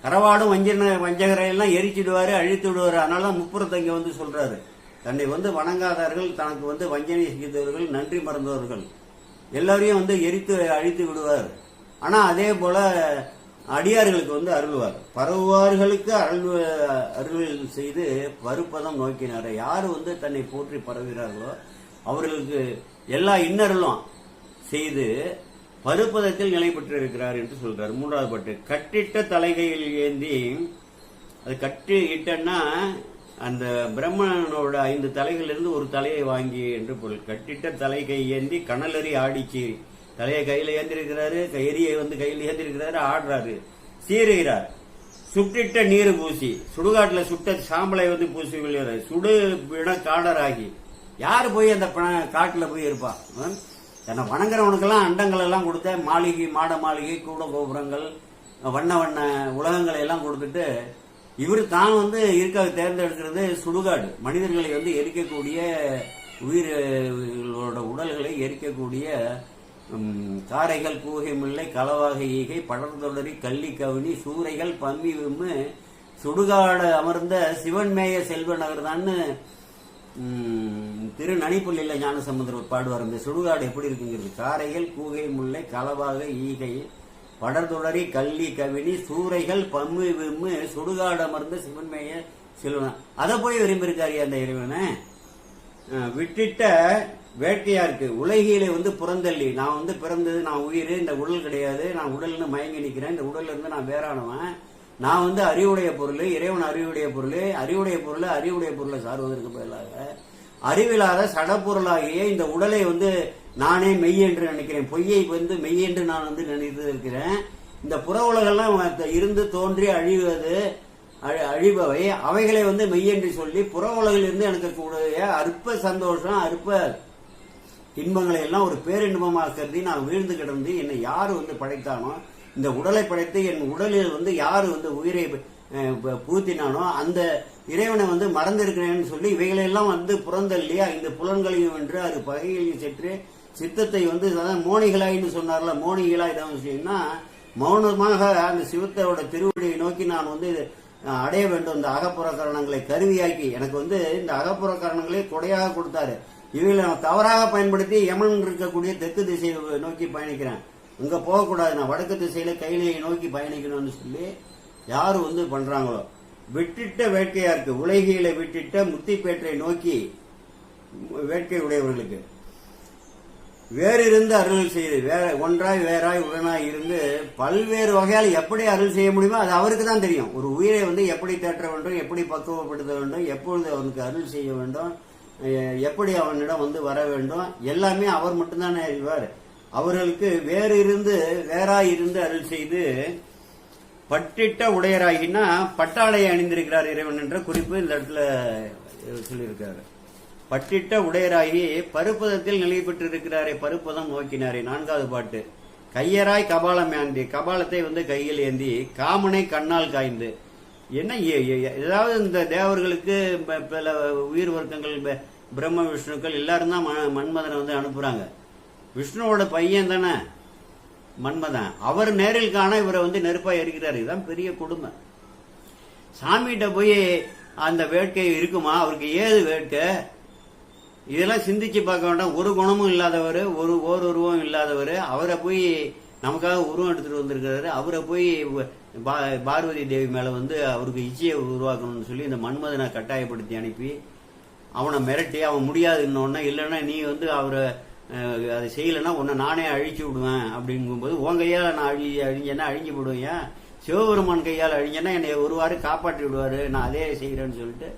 கரவாடும் வஞ்சகரையெல்லாம் எரிச்சிடுவாரு, அழித்து விடுவாரு. அதனால முப்புறத்தை இங்க சொல்றாரு. தன்னை வணங்காதார்கள், தனக்கு வஞ்சனை செய்தவர்கள், நன்றி மறந்தவர்கள் எல்லாரையும் எரித்து அழித்து விடுவார். ஆனா அதே போல அடியார்களுக்கு அருள்வார். பரவுவார்களுக்கு அருள் செய்து பருப்பதம் நோக்கினார். யாரு தன்னை போற்றி பரவுகிறார்களோ அவர்களுக்கு எல்லா இன்னருளும் செய்து பருப்பதத்தில் நிலை பெற்று இருக்கிறார் என்று சொல்றார். 3வது பாட்டு, கட்டிட்ட தலைகையில் ஏந்தி, அது கட்டி இட்டன்னா அந்த பிரம்மனோட 5 தலைகளிலிருந்து ஒரு தலையை வாங்கி என்று பொருள். கட்டிட்ட தலைகை ஏந்தி கனலறி ஆடிச்சு, தலையை கையில ஏந்திருக்கிறாரு, எரியை கையில் ஏந்திருக்கிறாரு, ஆடுறாரு, சீறுகிறார். சுட்டிட்ட நீர் பூசி, சுடுகாட்டுல சுட்ட சாம்பலை பூசி விழுகிறார். சுடு பிண காடராகி, யாரு போய் அந்த காட்டுல போய் இருப்பா? தன்னை வணங்குறவனுக்கெல்லாம் அண்டங்கள் எல்லாம் கொடுத்த மாளிகை, மாட மாளிகை, கூட கோபுரங்கள், வண்ண வண்ண உலகங்களை எல்லாம் கொடுத்துட்டு இவர் தான் இருக்க தேர்ந்தெடுக்கிறது சுடுகாடு. மனிதர்களை எரிக்கக்கூடிய, உயிர்களோட உடல்களை எரிக்கக்கூடிய காரைகள், கூகை முல்லை, களவாக ஈகை, படர்தொடரி, கள்ளி கவினி, சூறைகள், பம்மி விம்மு, சுடுகாடு அமர்ந்த சிவன்மேய செல்வ நகர் தான் திரு நனிப்புள்ளில ஞானசம்பந்தர் பாடுவார். இந்த சுடுகாடு எப்படி இருக்குங்கிறது. காரைகள், கூகை முல்லை, களவாக ஈகை, படர்தொடரி, கள்ளி கவினி, சூறைகள், பம்மு விம்மு, சுடுகாடு அமர்ந்த சிவன்மேய செல்வன். அதை போய் விரும்பியிருக்காரு அந்த இறைவனை. விட்டிட்ட வேட்கையா இருக்கு. உலகிலே புறந்தள்ளி, நான் பிறந்தது, நான் உயிர், இந்த உடல் கிடையாது, நான் உடல்னு மயங்கி நிற்கிறேன், இந்த உடல்ல இருந்து நான் வேறானவன், நான் அறிவுடைய பொருள், இறைவன் அறிவுடைய பொருள், அறிவுடைய பொருளை சார்வதற்கு பதிலாக அறிவில்லாத சடப்பொருளாகிய இந்த உடலை நானே மெய் என்று நினைக்கிறேன், பொய்யை மெய் என்று நான் நினைத்து இருக்கிறேன். இந்த புற உலகெல்லாம் இருந்து தோன்றி அழிபவை, அவைகளை மெய் என்று சொல்லி புற உலகில் இருந்து எனக்கு கூடிய அற்ப சந்தோஷம், அற்ப இன்பங்களை எல்லாம் ஒரு பேரின்பமாக கருதி நான் வீழ்ந்து கிடந்து என்னை யாரு படைத்தானோ, இந்த உடலை படைத்து என் உடலில் யாரு உயிரை பூத்தினானோ அந்த இறைவனை மறந்திருக்கிறேன்னு சொல்லி இவைகளெல்லாம் புறந்தள்ளி இந்த புலன்களையும் வென்று அது பகைகளையும் சென்று சித்தத்தை மோனிகளாயின்னு சொன்னார்ல, மோனிகளாய் தான் மௌனமாக அந்த சிவத்தோட திருவடியை நோக்கி நான் அடைய வேண்டும். இந்த அகப்புற காரணங்களை கருவியாக்கி எனக்கு இந்த அகப்புற காரணங்களை கொடையாக கொடுத்தாரு. இவைகளை நான் தவறாக பயன்படுத்தி யமன் இருக்கக்கூடிய தெற்கு திசையை நோக்கி பயணிக்கிறேன், இங்க போகக்கூடாது, நான் வடக்கு திசையில கையிலையை நோக்கி பயணிக்கணும்னு சொல்லி யாரு பண்றாங்களோ விட்டுட்ட வேட்கையா இருக்கு. உலகில விட்டுட்ட முத்திப்பேற்றை நோக்கி வேட்கை உடையவர்களுக்கு வேறு இருந்து அருள் செய்து ஒன்றாய் வேறாய் உடனாய் இருந்து பல்வேறு வகையால் எப்படி அருள் செய்ய முடியுமோ அது அவருக்கு தான் தெரியும். ஒரு உயிரை எப்படி தேற்ற வேண்டும், எப்படி பக்குவப்படுத்த வேண்டும், எப்பொழுது அவனுக்கு அருள் செய்ய வேண்டும், எப்படி அவனிடம் வர வேண்டும், எல்லாமே அவர் மட்டும்தான் அறிவார். அவர்களுக்கு வேறாய் இருந்து அருள் செய்து பட்டிட்ட உடையராகினா பட்டாடையை அணிந்திருக்கிறார் இறைவன் என்ற குறிப்பு இந்த இடத்துல சொல்லியிருக்காரு. பட்டிட்ட உடையராகி பருப்பதத்தில் நிலை பெற்றிருக்கிறாரே, பருப்பதம் நோக்கினாரே. 4வது பாட்டு. கையராய் கபாலம் ஏந்தி, கபாலத்தை கையில் ஏந்தி காமனை கண்ணால் காய்ந்து. என்ன ஏதாவது இந்த தேவர்களுக்கு பல உயிர் வர்க்கங்கள் பிரம்ம விஷ்ணுக்கள் எல்லாரும் தான் மன்மதனை அனுப்புறாங்க. விஷ்ணுவோட பையன் தானே மன்மதன், அவர் நேரில் காண இவரை நெருப்பா எரிக்கிறார். இதுதான் பெரிய கொடுமை. சாமிகிட்ட போய் அந்த வேட்கை இருக்குமா, அவருக்கு ஏது வேட்கை, இதெல்லாம் சிந்திச்சு பார்க்க வேண்டாம். ஒரு குணமும் இல்லாதவர், ஒரு உருவம் இல்லாதவர், அவரை போய் நமக்காக உருவம் எடுத்துட்டு வந்திருக்கிறாரு. அவரை போய் பார்வதி தேவி மேல அவருக்கு இச்சையை உருவாக்கணும்னு சொல்லி இந்த மன்மதனை கட்டாயப்படுத்தி அனுப்பி அவனை மிரட்டி அவன் முடியாதுன்னொன்னா, இல்லைன்னா நீ அவரை அதை செய்யலைன்னா உன்னை நானே அழிச்சு விடுவேன் அப்படிங்கும்போது உன் கையால் நான் அழிஞ்சேன்னா அழிஞ்சு விடுவேன், சிவபெருமான் கையால் அழிஞ்சேன்னா என்னை ஒருவாறு காப்பாற்றி விடுவாரு, நான் அதே செய்கிறேன்னு சொல்லிட்டு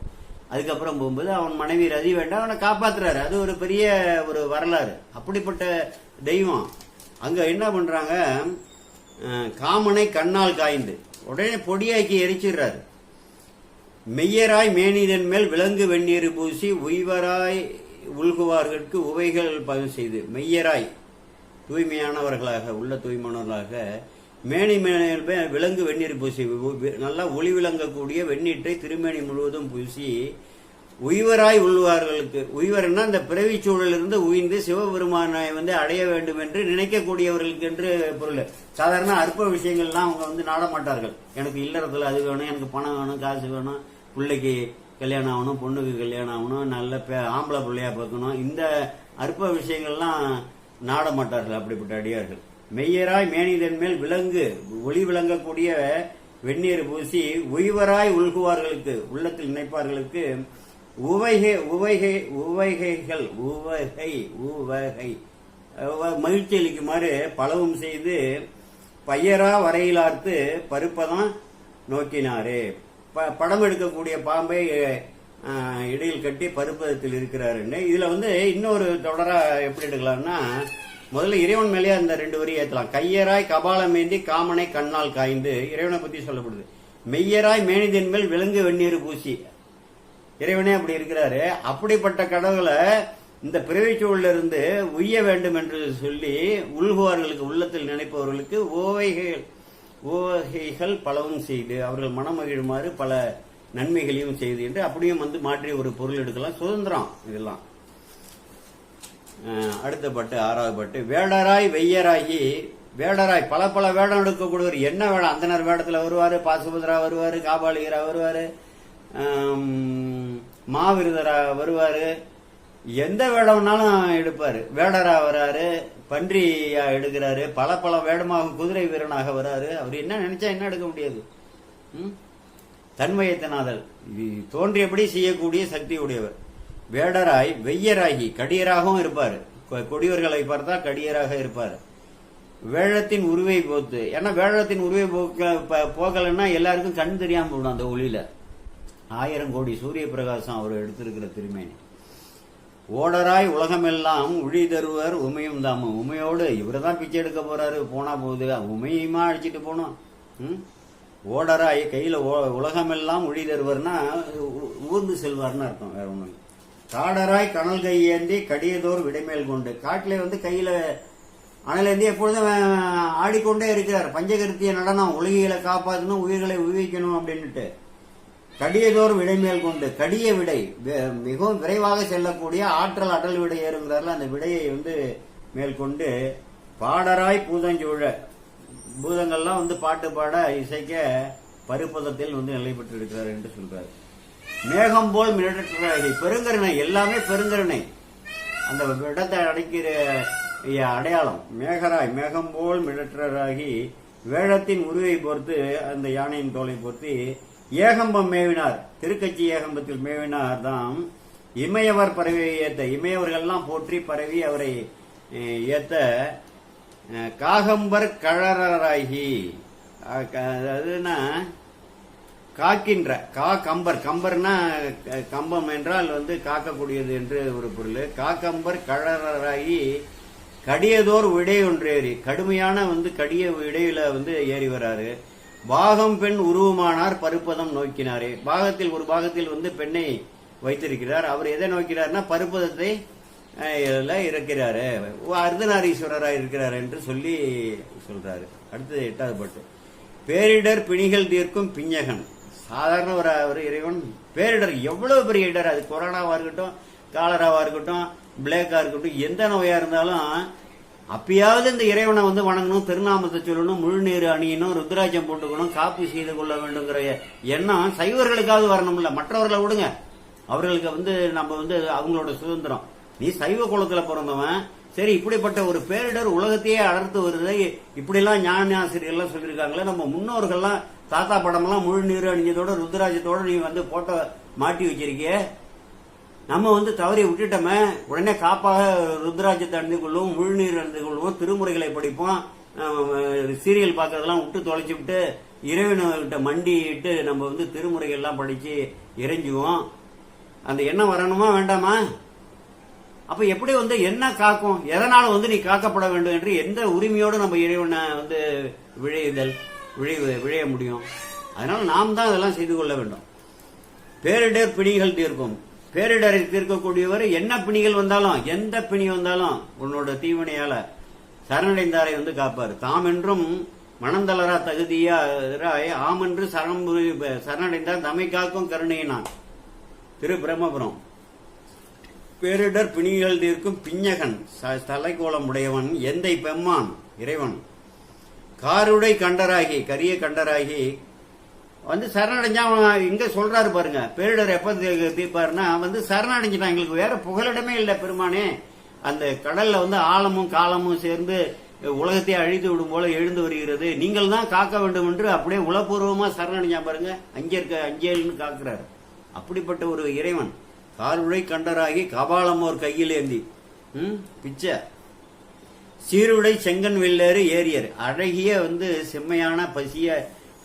அதுக்கப்புறம் போகும்போது அவன் மனைவி ரதி வேண்டாம் அவனை காப்பாத்துறாரு. அது ஒரு பெரிய ஒரு வரலாறு. அப்படிப்பட்ட தெய்வம் அங்க என்ன பண்றாங்க, காமனை கண்ணால் காய்ந்து உடனே பொடியாக்கி எரிச்சிடுறாரு. மெய்யராய் மேனிதன் மேல் விலங்கு வெந்நீர் பூசி உய்வராய் உள்குவார்களுக்கு உவைகள் பதிவு செய்து. மெய்யராய் தூய்மையானவர்களாக உள்ள தூய்மையானவர்களாக மேனி மேல் விலங்கு வெந்நீர் பூசி, நல்லா ஒளி விளங்கக்கூடிய வெந்நீற்றை திருமேனி முழுவதும் பூசி உய்வராய் உள்ளவார்களுக்கு, உய்வர்னா இந்த பிறவி சூழலிருந்து உயிர்ந்து சிவபெருமானை அடைய வேண்டும் என்று நினைக்கக்கூடியவர்களுக்கு என்று பொருள். சாதாரண அற்ப விஷயங்கள்லாம் அவங்க நாட மாட்டார்கள். எனக்கு இல்லறத்துல அது வேணும், எனக்கு பணம் வேணும், காசு வேணும், பிள்ளைக்கு கல்யாணம் ஆகணும், பொண்ணுக்கு கல்யாணம் ஆகணும், நல்ல ஆம்பளை பிள்ளையா பார்க்கணும், இந்த அற்ப விஷயங்கள்லாம் நாட மாட்டார்கள் அப்படிப்பட்ட அடியார்கள். மெய்யராய் மேனிதன் மேல் விலங்கு ஒளி விளங்கக்கூடிய வெந்நீர் பூசி உய்வராய் உள்குவார்களுக்கு உள்ளத்தில் நினைப்பார்களுக்கு மகிழ்ச்சி அளிக்குமாறு பலவும் செய்து பையரா வரையிலார்த்து பருப்பதான் நோக்கினாரே. படம் எடுக்கக்கூடிய பாம்பை இடையில் கட்டி பருப்பதத்தில் இருக்கிறாருன்னு. இதுல இன்னொரு தொடரா எப்படி எடுக்கலாம்னா, முதல்ல இறைவன் மேலேயே அந்த 2 வரி ஏற்றலாம். கையராய் கபாலம் ஏந்தி காமனை கண்ணால் காய்ந்து இறைவனை பத்தி சொல்லப்படுது. மெய்யராய் மேனிதன் மேல் விலங்கு வெந்நீர் பூசி, இறைவனே அப்படி இருக்கிறாரு. அப்படிப்பட்ட கடவுளை இந்த பிறவிச்சூழல இருந்து உய்ய வேண்டும் என்று சொல்லி உள்குவார்களுக்கு, உள்ளத்தில் நினைப்பவர்களுக்கு ஓகைகள் பலவும் செய்து அவர்கள் மனமகிழுமாறு பல நன்மைகளையும் செய்து என்று அப்படியும் மாற்றி ஒரு பொருள் எடுக்கலாம். சுதந்திரம் இதெல்லாம். அடுத்த பாட்டு 6வது பாட்டு. வேடராய் வெய்யராகி, வேடராய் பல பல வேடம் எடுக்கக்கூடியவர். என்ன வேடம், அந்தனர் வேடத்துல வருவாரு, பாசுபத்ரா வருவாரு, காபாலிகரா வருவாரு, மாவிருதரா வருவாரு, எந்த வேடம்னாலும் எடுப்பாரு. வேடரா வராரு, பன்றியா எடுக்கிறாரு, பல பல வேடமாக குதிரை வீரனாக வராரு. அவர் என்ன நினைச்சா என்ன எடுக்க முடியாது. தன்வயத்தனாதல் தோன்றியபடி செய்யக்கூடிய சக்தி உடையவர். வேடராய் வெய்யராகி கடியராகவும் இருப்பார். கொடியவர்களை பார்த்தா கடியராக இருப்பார். வேழத்தின் உருவை போத்து, ஏன்னா வேழத்தின் உருவை போகலன்னா எல்லாருக்கும் கண் தெரியாம போடும் அந்த ஒளியில. 1000 கோடி சூரிய பிரகாசம் அவர் எடுத்திருக்கிற திருமேனி. ஓடராய் உலகமெல்லாம் உழி தருவர் உமையும் தாமும். உமையோடு இவரை தான் பிச்சை எடுக்க போறாரு, போனா போகுது, உமையுமா அடிச்சுட்டு போனோம். ஓடராய் கையில உலகமெல்லாம் உழி தருவர்னா ஊர்ந்து செல்வார்னு அர்த்தம், வேற ஒண்ணு. காடராய் கனல் கை ஏந்தி கடியதோர் விடைமேல் கொண்டு, காட்டிலே வந்து கையில அனலேந்தி எப்பொழுதும் ஆடிக்கொண்டே இருக்கிறார். பஞ்சகருத்திய நடனம், உலகிகளை காப்பாற்றணும், உயிர்களை உயிர்க்கணும் அப்படின்னுட்டு. கடியதோர் விடைமேல் கொண்டு, கடிய விடை மிகவும் விரைவாக செல்லக்கூடிய ஆற்றல் அடல் விடை ஏறுங்கிறார்ல, அந்த விடையை வந்து மேற்கொண்டு பாடராய் பூதஞ்சூழ, பூதங்கள்லாம் வந்து பாட்டு பாட இசைக்க பருப்பதத்தில் வந்து நிலை பெற்று இருக்கிறார் என்று சொல்றாரு. மேகம் போல் மிடற்றாகி, பெருங்கருணை, எல்லாமே பெருங்கருணை, அந்த இடத்தை அடைக்கிற அடையாளம். மேகராய் மேகம் போல் மிடற்றாகி வேழத்தின் உருவை பொறுத்து, அந்த யானையின் தோலை பொறுத்து ஏகம்பம் மேவினார். திருக்கட்சி ஏகம்பத்தில் மேவினார் தான் இமையவர் பரவியை ஏத்த, இமையவர்கள்லாம் போற்றி பரவி அவரை ஏத்த காகம்பர் கழறாகி, அதுனா காக்கின்ற கம்பர், கம்பர்னா கம்பம் என்றால் வந்து காக்கக்கூடியது என்று ஒரு பொருள். காக்கம்பர் கழறாகி கடியதோர் விடை ஒன்றேறி, கடுமையான வந்து கடிய விடையில வந்து ஏறி வராரு. பாகம் பெண் உருவமானார் பருப்பதம் நோக்கினாரே, பாகத்தில் ஒரு பாகத்தில் வந்து பெண்ணை வைத்திருக்கிறார். அவர் எதை நோக்கிறார்னா பருப்பதத்தை இருக்கிறாரு, அர்த்தநாரீஸ்வரராக இருக்கிறார் என்று சொல்லி சொல்றாரு. அடுத்தது 8வது பாட்டு. பேரிடர் பிணிகள் தீர்க்கும் பிஞ்சகன், சாதாரண ஒரு இறைவன். பேரிடர் எவ்வளவு பெரிய இடர், அது கொரோனாவா இருக்கட்டும், காலராவா இருக்கட்டும், பிளேக்கா இருக்கட்டும், எந்த நோயா இருந்தாலும் அப்பயாவது இந்த இறைவனை வந்து வணங்கணும், திருநாமத்தை சொல்லணும், முழுநீர் அணியணும், ருத்ராஜம் போட்டுக்கணும், காப்பி செய்து கொள்ள வேண்டுங்கிற எண்ணம் சைவர்களுக்காவது வரணும்ல. மற்றவர்களை விடுங்க, அவர்களுக்கு வந்து நம்ம வந்து அவங்களோட சுதந்திரம். நீ சைவ குலத்துல பிறந்தவன், சரி இப்படிப்பட்ட ஒரு பேரிடர் உலகத்தையே அடர்த்து வருது, இப்படிலாம் ஞான ஆசிரியர்லாம் சொல்லியிருக்காங்களே. நம்ம முன்னோர்கள்லாம் தாத்தா படமெல்லாம் முழுநீர் அணிஞ்சதோட ருத்ராஜத்தோட நீ வந்து போட்டோ மாட்டி வச்சிருக்கிய, நம்ம வந்து தவறி விட்டுட்டோமே. உடனே காப்பாக ருத்ராஜத்தை அணிந்து கொள்வோம், முழுநீர் அணிந்து கொள்வோம், திருமுறைகளை படிப்போம், சீரியல் பார்க்கறதெல்லாம் விட்டு தொலைச்சி விட்டு இறைவன்கிட்ட மண்டிட்டு நம்ம வந்து திருமுறைகள் எல்லாம் படிச்சு இறைஞ்சுவோம். அந்த எண்ணம் வரணுமா வேண்டாமா? அப்ப எப்படி வந்து என்ன காக்கும், எதனால வந்து நீ காக்கப்பட வேண்டும் என்று எந்த உரிமையோடு நம்ம இறைவனை வந்து விழைய முடியும்? அதனால நாம் தான் அதெல்லாம் செய்து கொள்ள வேண்டும். பேரிடர் பிணிகள் தீர்க்கும், பேரிடரை தீர்க்கக்கூடியவர். என்ன பிணிகள் வந்தாலும், எந்த பிணி வந்தாலும் உன்னோட தீவினையால சரணடைந்தாரை வந்து காப்பார். தாம் என்றும் மனந்தளரா தகுதியாய் ஆமென்று சரணடைந்தார் தமை காக்கும் கருணையினான். திரு பிரம்மபுரம். பேரிடர் பிணிகள் தீர்க்கும் பிஞ்சகன், தலைக்கோலம் உடையவன், எந்தை பெம்மான் இறைவன். காருடை கண்டராகி, கரிய கண்டராகி வந்து சரணடைஞ்சா இங்க சொல்றாரு பாருங்க. பேரிடர் எப்ப தீர்ப்பாருன்னா வந்து சரணடைஞ்சிட்டான், எங்களுக்கு வேற புகலிடமே இல்லை பெருமானே. அந்த கடல்ல வந்து ஆழமும் காலமும் சேர்ந்து உலகத்தை அழித்து விடும் போல எழுந்து வருகிறது, நீங்கள் தான் காக்க வேண்டும் என்று அப்படியே உளப்பூர்வமா சரணடைஞ்சா பாருங்க. அஞ்சேல்னு காக்குறாரு. அப்படிப்பட்ட ஒரு இறைவன். காருடை கண்டராகி கபாலமோர் கையில் ஏந்தி பிச்சை. சீருடை செங்கன் வெள்ளேறு ஏரியர், அழகிய வந்து செம்மையான பசிய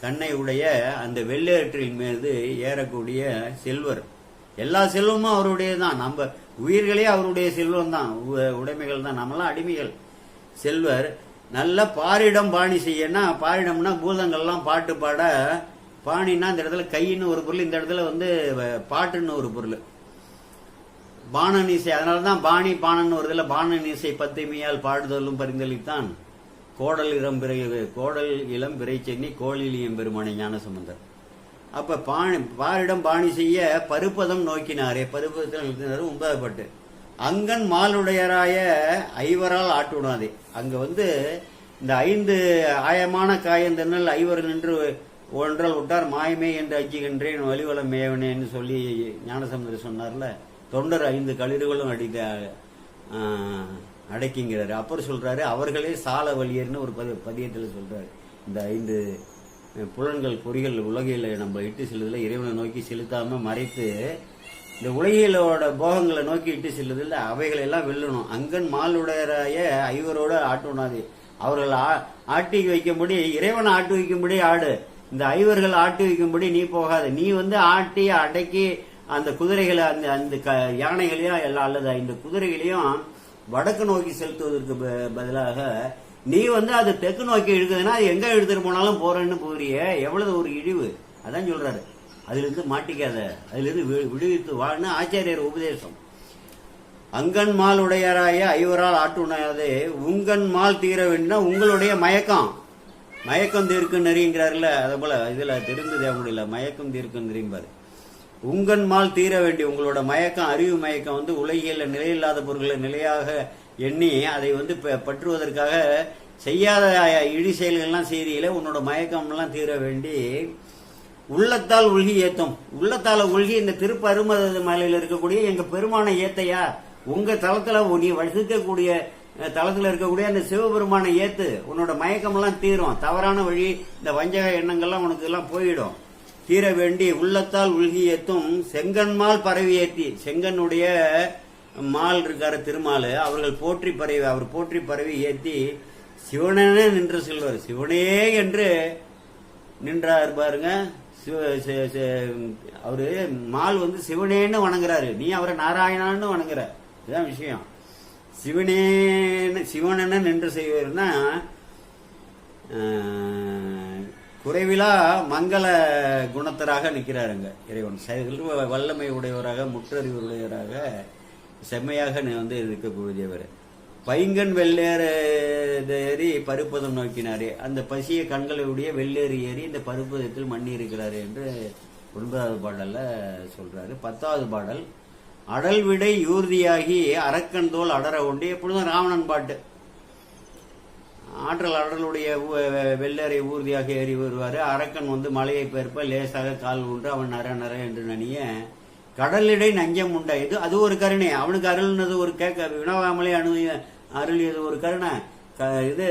கண்ணை உடைய அந்த வெள்ளேற்றின் மீது ஏறக்கூடிய செல்வர். எல்லா செல்வமும் அவருடையதான், நம்ம உயிர்களே அவருடைய செல்வம் தான், உடைமைகள் தான், நம்மளாம் அடிமைகள். செல்வர் நல்ல பாரிடம் பாணி செய்யனா, பாரிடம்னா பூதங்கள்லாம் பாட்டு பாட, பாணின்னா இந்த இடத்துல கையின்னு ஒரு பொருள், இந்த இடத்துல வந்து பாட்டுன்னு ஒரு பொருள். பாணனிசை, அதனாலதான் பாணி பாணன்னு ஒரு இதில் பாணனிசை பத்திமையால் பாடுதலும் பரிந்தளித்தான் கோடல் இளம் பிறை சென்னி கோழிலியம் பெருமானை ஞானசம்பந்தர். அப்ப பாரிடம் பாணி செய்ய பருப்பதம் நோக்கினாரே, பருப்பதத்தில் நிறுத்தினாரு. 9வது பாட்டு. அங்கன் மாலுடையராய ஐவரால் ஆட்டுணாதே. அங்க வந்து இந்த 5 ஆயமான காயந்தனல் ஐவர் நின்று ஒன்றால் விட்டார் மாயமே என்று அஞ்சுகின்றேன் வலிவலம் மேவனேன்னு சொல்லி ஞானசம்பந்தர் சொன்னார்ல. தொண்டர் 5 களிறுகளும் அடைக்குங்கிறாரு. அப்புறம் சொல்றாரு அவர்களே சால வலியர்னு ஒரு பதியத்தில் சொல்றாரு. இந்த 5 புலன்கள் பொறிகள் உலகையில் நம்ம இட்டு செல்லுதல இறைவனை நோக்கி செலுத்தாம மறைத்து இந்த உலகியலோட போகங்களை நோக்கி இட்டு செல்லுது இல்லை, அவைகளை எல்லாம் வெல்லணும். அங்கன் மாலுடையராய ஐவரோட ஆட்டுனாது, அவர்கள் ஆட்டி வைக்கும்படி இறைவனை ஆட்டி வைக்கும்படி ஆடு, இந்த ஐவர்கள் ஆட்டி வைக்கும்படி நீ போகாது. நீ ஆட்டி அடக்கி அந்த குதிரைகளை அந்த அந்த யானைகளையும் எல்லாம் அல்லது இந்த குதிரைகளையும் வடக்கு நோக்கி செலுத்துவதற்கு பதிலாக நீ அது தெற்கு நோக்கி இழுக்குதுன்னா அது எங்க எடுத்துட்டு போனாலும் போறேன்னு போறிய, எவ்வளவு ஒரு இழிவு. அதான் சொல்றாரு, அதுல இருந்து மாட்டிக்காத, அதுல இருந்து விடுவித்து வாழ்னு ஆச்சாரியர் உபதேசம். அங்கன் மால் உடையராய ஐவரால் ஆட்டுனாதே உங்கன் மால் தீர வேண்டினா உங்களுடைய மயக்கம் தீர்க்கும் நெறிங்கிறாருல, அதை போல இதுல தெரிந்து தேவையில்ல, மயக்கம் தீர்க்கும் நெறிம்பாரு. உங்கன் மால் தீர வேண்டி உங்களோட மயக்கம், அறிவு மயக்கம் உலகியல்ல நிலையில்லாத பொருட்களை நிலையாக எண்ணி அதை பற்றுவதற்காக செய்யாத இழி செயல்கள்லாம் செய்தியில உன்னோட மயக்கம் எல்லாம் தீர வேண்டி உள்ளத்தால் உள்கி ஏத்தும். உள்ளத்தால உள்கி இந்த திருப்பருமத மலையில இருக்கக்கூடிய எங்க பெருமானை ஏத்தையா, உங்க தளத்துல நீ வசிக்கக்கூடிய தளத்துல இருக்கக்கூடிய அந்த சிவபெருமானை ஏத்து, உன்னோட மயக்கம் எல்லாம் தீரும். தவறான வழி இந்த வஞ்சக எண்ணங்கள்லாம் உனக்கு எல்லாம் போயிடும். தீர வேண்டி உள்ளத்தால் உள்கி ஏத்தும் செங்கன்மால் பரவி ஏத்தி, செங்கனுடைய மால் இருக்காரு திருமாலு, அவர்கள் போற்றி பரவி, அவர் போற்றி பரவி ஏத்தி சிவனே நின்று செல்வார். சிவனே என்று நின்றார் பாருங்க. அவரு மால் சிவனேன்னு வணங்குறாரு, நீ அவரை நாராயணான்னு வணங்குற. இதுதான் விஷயம். சிவனென நின்று செய்வார்னா குறைவிலா மங்கள குணத்தராக நிற்கிறாருங்க இறைவன். வல்லமை உடையவராக, முற்றறிவு உடையவராக, செம்மையாக இருக்கக்கூடியவர். பைங்கன் வெள்ளேறு ஏறி பருப்பதம் நோக்கினாரே, அந்த பசிய கண்களுடைய வெள்ளேறு ஏறி இந்த பருப்பதத்தில் மண்ணி இருக்கிறாரு என்று 9வது பாடல்ல சொல்றாரு. 10வது பாடல், அடல் விடை யூர்தியாகி அரக்கன் தோல் அடர உண்டு. எப்பொழுதும் ராவணன் பாட்டு. அடலுடைய வெள்ளரை ஊர்தியாக ஏறி வருவாரு. அரக்கன் மலையை பெருப்ப லேசாக கால் உண்டு, அவன் நர என்று நனிய கடலிடை நஞ்சம் உண்டா. இது அது ஒரு கருணை. அவனுக்கு அருள்னது ஒரு கேட்க வினவாமலே அருளியது ஒரு கருணை. இது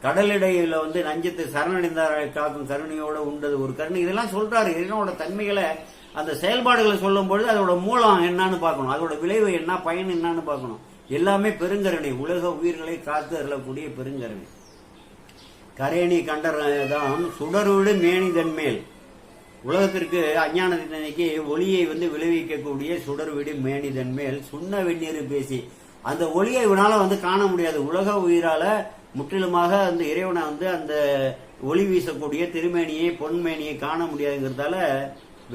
கடலிடையில நஞ்சத்தை சரணடைந்தார காக்கும் கருணையோட உண்டது ஒரு கருணை. இதெல்லாம் சொல்றாரு. இதனோட தன்மைகளை, அந்த செயல்பாடுகளை சொல்லும் பொழுது அதோட மூலம் என்னன்னு பார்க்கணும், அதோட விளைவு என்ன, பயன் என்னன்னு பார்க்கணும். எல்லாமே பெருங்கருணை, உலக உயிர்களை காத்து அருளக்கூடிய பெருங்கருணை. கரேணி கண்டதான் சுடரோடு மேனிதன் மேல், உலகத்திற்கு அஞ்ஞானத்தினைக்கு ஒளியை விளைவிக்கக்கூடிய சுடர் விடு மேனிதன் மேல் சுண்ண வெந்நீர் பேசி, அந்த ஒளியை இவனால காண முடியாது. உலக உயிரால முற்றிலுமாக அந்த இறைவனை அந்த ஒளி வீசக்கூடிய திருமேனியை பொன்மேனியை காண முடியாதுங்கிறதால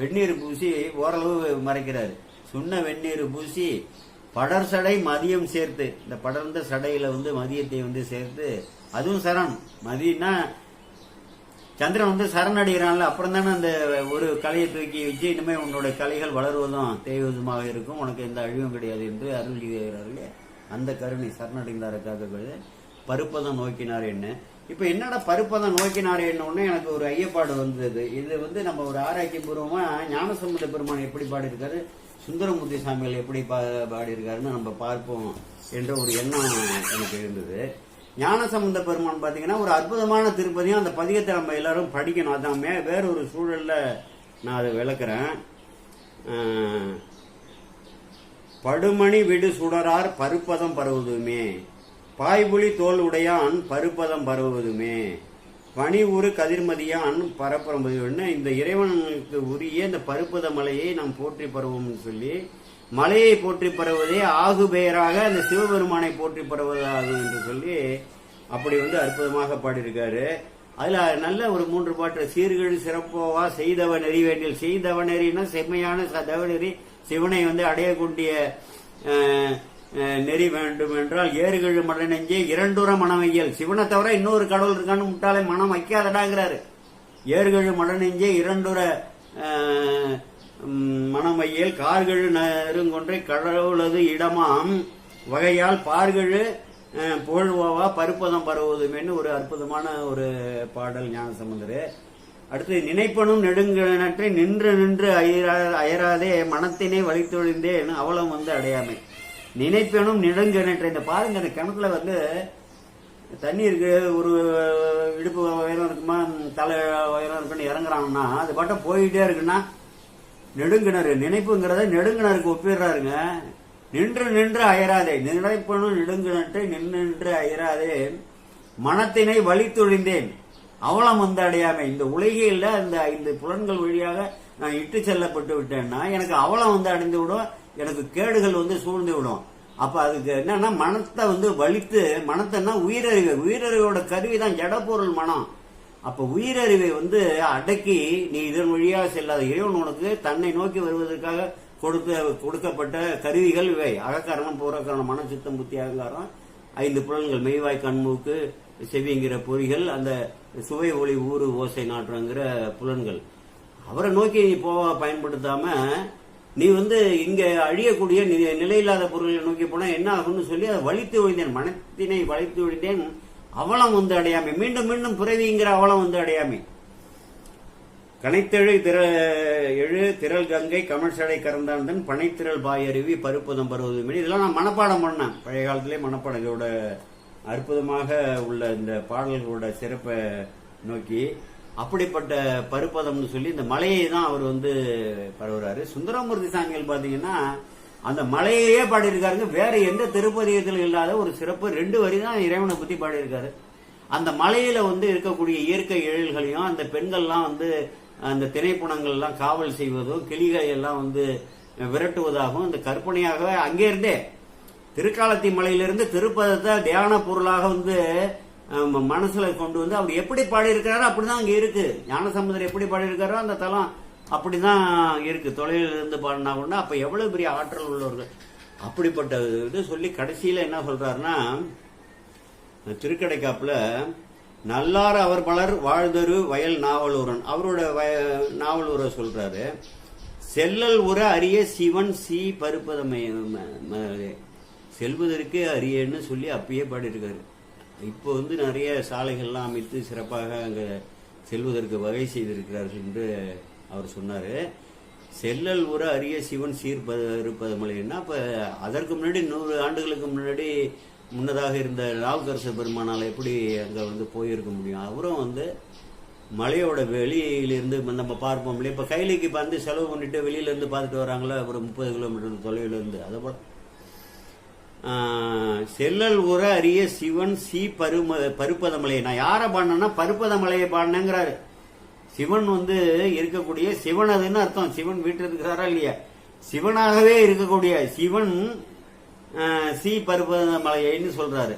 வெந்நீர் பூசி ஓரளவு மறைக்கிறாரு. சுண்ண வெந்நீர் பூசி படர் சடை மதியம் சேர்த்து, இந்த படர்ந்த சடையில மதியத்தை சேர்த்து, அதுவும் சரண். மதியம்னா சந்திரன் சரணடைகிறான்ல, அப்புறம் தானே அந்த ஒரு கலையை தூக்கி வச்சு இனிமே உன்னோட கலைகள் வளருவதும் தேய்வதுமாக இருக்கும், உனக்கு எந்த அழிவும் கிடையாது என்று அருள் செய்கிறார்களே, அந்த கருணை சரணடைந்தாருக்காக பருப்பதம் நோக்கினார் என்ன. இப்ப என்னடா பருப்பதம் நோக்கினார் என்ன, எனக்கு ஒரு ஐயப்பாடு வந்தது. இது நம்ம ஒரு ஆராய்ச்சி பூர்வமா ஞானசம்பந்த பெருமான் எப்படி பாடியிருக்காரு, சுந்தரமூர்த்தி சாமிகள் எப்படி பாடியிருக்காருன்னு நம்ம பார்ப்போம் என்ற ஒரு எண்ணம் எனக்கு இருந்தது. ஞானசம்பந்த பெருமான் பாத்தீங்கன்னா ஒரு அற்புதமான திருப்பதியும், அந்த பதிகத்தை நம்ம எல்லாரும் படிக்கணும். அதான் வேறொரு சூழல்ல நான் அதை விளக்குறேன். படுமணி விடு சுடரார் பருப்பதம் பரவுதுமே, பாய்புலி தோல் உடையான் பருப்பதம் பரவுவதுமே, பனி ஊறு கதிர்மதியான் பரப்பரம்பதுன்னு இந்த இறைவனுக்கு உரிய இந்த பருப்பத மலையை நாம் போற்றி பரவும்னு சொல்லி, மலையை போற்றி பரவுவதே ஆகு பெயராக அந்த சிவபெருமானை போற்றி பரவுவதாகும் என்று சொல்லி அப்படி அற்புதமாக பாடியிருக்காரு. அதுல நல்ல ஒரு 3 பாட்டு. சீர்கள் சிறப்போவா செய்தவ நெறி வேண்டில், செய்தவ நெறினா செம்மையான தவநெறி, சிவனை அடையக்கூடிய நெறி வேண்டும் என்றால் ஏறுகழு மட நெஞ்சே இரண்டுற மனமையல், சிவனை தவிர இன்னொரு கடவுள் இருக்கான்னு முட்டாளை மனம் வைக்காதடாங்கிறாரு. ஏறுகழு மட நெஞ்சே இரண்டுற மனமையல் கார்கழு நெருங்கொன்றை கடவுளது இடமாம் வகையால் பார்களு புகழ்வாவா பருப்பதம் பரவுவதுமேன்னு ஒரு அற்புதமான ஒரு பாடல் ஞானசம்பந்தர். அடுத்து நினைப்பனும் நெடுங்கணற்றை நின்று அயராதே மனத்தினை வலித்தொழிந்தேன் அவலம் அடையாமை. நினைப்பனும் நெடுங்கணற்றை, இந்த பாருங்க, அந்த கிணத்துல தண்ணி இருக்கு, ஒரு இடுப்பு உயரம் இருக்குமா, தலை உயரம் இருக்குன்னு இறங்குறாங்கன்னா அது பாட்டம் போயிட்டே இருக்குன்னா நெடுங்கிணறு நினைப்புங்கிறத நெடுங்கிணருக்கு ஒப்பிடுறாருங்க. நின்று நின்று அயராதே நினைப்பனும் நெடுங்கிணற்றை நின்று அயராதே மனத்தினை வலித்தொழிந்தேன் அவலம் வந்து அடையாமை. இந்த உலகில் அந்த 5 புலன்கள் வழியாக நான் இட்டு செல்லப்பட்டு விட்டேன்னா எனக்கு அவலம் வந்து அடைந்து விடும், எனக்கு கேடுகள் வந்து சூழ்ந்து விடும். அப்ப அதுக்கு என்னன்னா மனத்தை வந்து வலித்து, மனத்தைன்னா உயிரறிவு, உயிரறிவோட கருவி தான் ஜடப்பொருள் மனம். அப்ப உயிரறிவை வந்து அடக்கி நீ இதன் வழியாக செல்லாத, இறைவன் உனக்கு தன்னை நோக்கி வருவதற்காக கொடுக்கப்பட்ட கருவிகள் இவை. அகக்கரணம், புறக்கரணம், மன, சித்தம், புத்தி, அகங்காரம், 5 புலன்கள், மெய்வாய், கண்மூக்கு, செவிங்கிற பொறிகள், அந்த சுவை, ஒளி, ஊறு, ஓசை, நாற்றங்கிற புலன்கள். அவரை நோக்கி நீ பயன்படுத்தாம நீ வந்து இங்க அழியக்கூடிய நிலையில்லாத பொருள்களை நோக்கி போனா என்ன ஆகும்னு சொல்லி அதை வலித்து ஒழிந்தேன், மனத்தினை வலித்து ஒழிந்தேன் அவலம் வந்து அடையாமை. மீண்டும் மீண்டும் பிறவிங்கிற அவலம் வந்து அடையாமை. கனைத்தெழு எழு திரள் கங்கை கமழ்சடை கறந்தாந்தன் பனைத்திரள் பாயருவி பருப்பதம் பருவதுமே. இதெல்லாம் நான் மனப்பாடம் பண்ணேன் பழைய காலத்திலே. மனப்பாடம் இதோட அற்புதமாக உள்ள இந்த பாடல்களோட சிறப்பை நோக்கி அப்படிப்பட்ட பருப்பதம்னு சொல்லி இந்த மலையை தான் அவர் வந்து பரவுறாரு. சுந்தரமூர்த்தி சாமிகள் பாத்தீங்கன்னா அந்த மலையையே பாடியிருக்காருங்க. வேற எந்த திருப்பதிகத்தில் இல்லாத ஒரு சிறப்பு 2 வரி தான் இறைவனை பத்தி பாடியிருக்காரு. அந்த மலையில வந்து இருக்கக்கூடிய இயற்கை எழில்களையும், அந்த பெண்கள்லாம் வந்து அந்த திணைப்புணங்கள்லாம் காவல் செய்வதும், கிளிகளை எல்லாம் வந்து விரட்டுவதாகவும் இந்த கற்பனையாக அங்கே இருந்தே திருக்காலத்தி மலையிலிருந்து திருப்பதத்தை தியான பொருளாக வந்து மனசுல கொண்டு வந்து அவர் எப்படி பாடியிருக்கிறாரோ அப்படிதான் அங்க இருக்கு. ஞானசம்பந்தர் எப்படி பாடியிருக்காரோ அந்த தலம் அப்படிதான் இருக்கு. தொலைவில் இருந்து பாடினா கூட அப்ப எவ்வளவு பெரிய ஆற்றல் உள்ளவர்கள். அப்படிப்பட்ட இது சொல்லி கடைசியில என்ன சொல்றாருன்னா, திருக்கடைக்காப்புல நல்லார் அவர் பலர் வாழ்தரு வயல் நாவலூரன் அவரோட நாவலூரை சொல்றாரு. செல்லல் உற அரிய சிவன் சி பருப்பதமை செல்வதற்கு அரியன்னு சொல்லி அப்பயே பாடியிருக்காரு. இப்போ வந்து நிறைய சாலைகள்லாம் அமைத்து சிறப்பாக அங்கே செல்வதற்கு வகை செய்திருக்கிறார்கள் என்று அவர் சொன்னார். செல்லல் உற அரிய சிவன் சீர்பருப்பதமலைன்னா அப்போ அதற்கு முன்னாடி 100 ஆண்டுகளுக்கு முன்னதாக இருந்த நாவுக்கரசர் பெருமானால் எப்படி அங்கே வந்து போயிருக்க முடியும்? அவரும் வந்து மலையோட வெளியிலிருந்து நம்ம பார்ப்போம் இல்லையா, இப்போ கைலிக்கு வந்து செலவு பண்ணிட்டு வெளியிலேருந்து பார்த்துட்டு வராங்களா ஒரு 30 கிலோமீட்டர் தொலைவிலிருந்து. அதை போல செல்லல் உற அரிய சிவன் சி பருப்பதமலை. நான் யாரை பாடினேன்னா பருப்பதமலையை பாடினேங்கிறாரு. சிவன் வந்து இருக்கக்கூடிய சிவன் அதுன்னு அர்த்தம். சிவன் வீட்டில் இருக்கிறாரா இல்லையா, சிவனாகவே இருக்கக்கூடிய சிவன் சி பருப்பதமலைன்னு சொல்றாரு.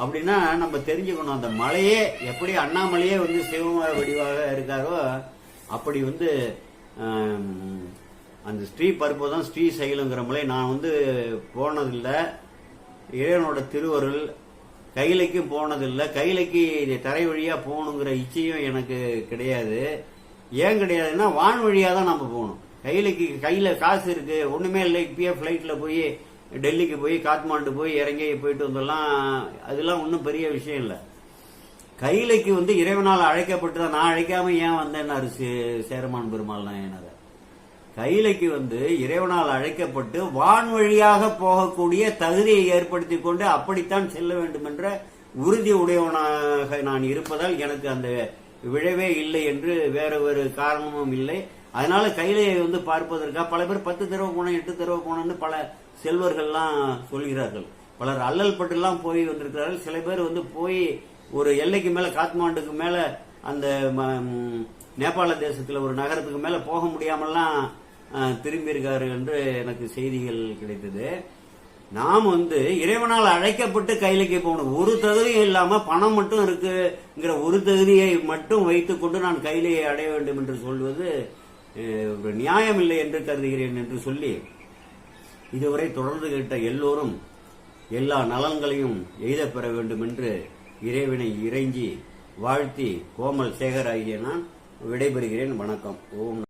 அப்படின்னா நம்ம தெரிஞ்சுக்கணும், அந்த மலையே எப்படி அண்ணாமலையே வந்து சிவமர வடிவாக இருக்காரோ அப்படி வந்து அந்த ஸ்ரீ பருப்பதம் ஸ்ரீ சைலங்கிற மலை நான் வந்து போனதில்லை. இறைவனோட திருவருள் கைலைக்கும் போனதில்லை. கைலைக்கு தரை வழியா போகணுங்கிற இச்சையும் எனக்கு கிடையாது. ஏன் கிடையாதுன்னா வான் வழியா தான் நம்ம போகணும். கைலைக்கு கையில காசு இருக்கு, ஒண்ணுமே இல்லை. இப்பயே பிளைட்ல போய் டெல்லிக்கு போய் காத்மாண்டு போய் இறங்கி போயிட்டு வந்தெல்லாம் அதெல்லாம் ஒன்றும் பெரிய விஷயம் இல்லை. கைலைக்கு வந்து இறைவனால் அழைக்கப்பட்டுதான். நான் அழைக்காம ஏன் வந்தேன்னாரு சேரமான் பெருமாள் நாயனார். கைலைக்கு வந்து இறைவனால் அழைக்கப்பட்டு வான் வழியாக போகக்கூடிய தகுதியை ஏற்படுத்தி கொண்டு அப்படித்தான் செல்ல வேண்டும் என்ற உறுதி உடையவனாக நான் இருப்பதால் எனக்கு அந்த விழைவே இல்லை என்று வேற ஒரு காரணமும் இல்லை. அதனால கைலையை வந்து பார்ப்பதற்காக பல பேர் 10 தடவை போனோம் 8 தடவை போனோம்னு பல செல்வர்கள்லாம் சொல்கிறார்கள். பலர் அல்லல் பட்டுலாம் போய் வந்திருக்கிறார்கள். சில பேர் வந்து போய் ஒரு எல்லைக்கு மேல காத்மாண்டுக்கு மேல அந்த நேபாள தேசத்துல ஒரு நகரத்துக்கு மேல போக முடியாமல்லாம் திரும்பி இருக்காரு என்று எனக்கு செய்திகள் கிடைத்தது. நாம் வந்து இறைவனால் அழைக்கப்பட்டு கைலைக்கு போகணும். ஒரு தகுதியும் இல்லாம பணம் மட்டும் இருக்குங்கிற ஒரு தகுதியை மட்டும் வைத்துக் கொண்டு நான் கைலையை அடைய வேண்டும் என்று சொல்வது நியாயம் இல்லை என்று கருதுகிறேன் என்று சொல்லி இதுவரை தொடர்ந்து கேட்ட எல்லோரும் எல்லா நலன்களையும் எய்த பெற வேண்டும் என்று இறைவனை இறைஞ்சி வாழ்த்தி கோமல் சேகர் ஆகிய நான் விடைபெறுகிறேன். வணக்கம். ஓம்.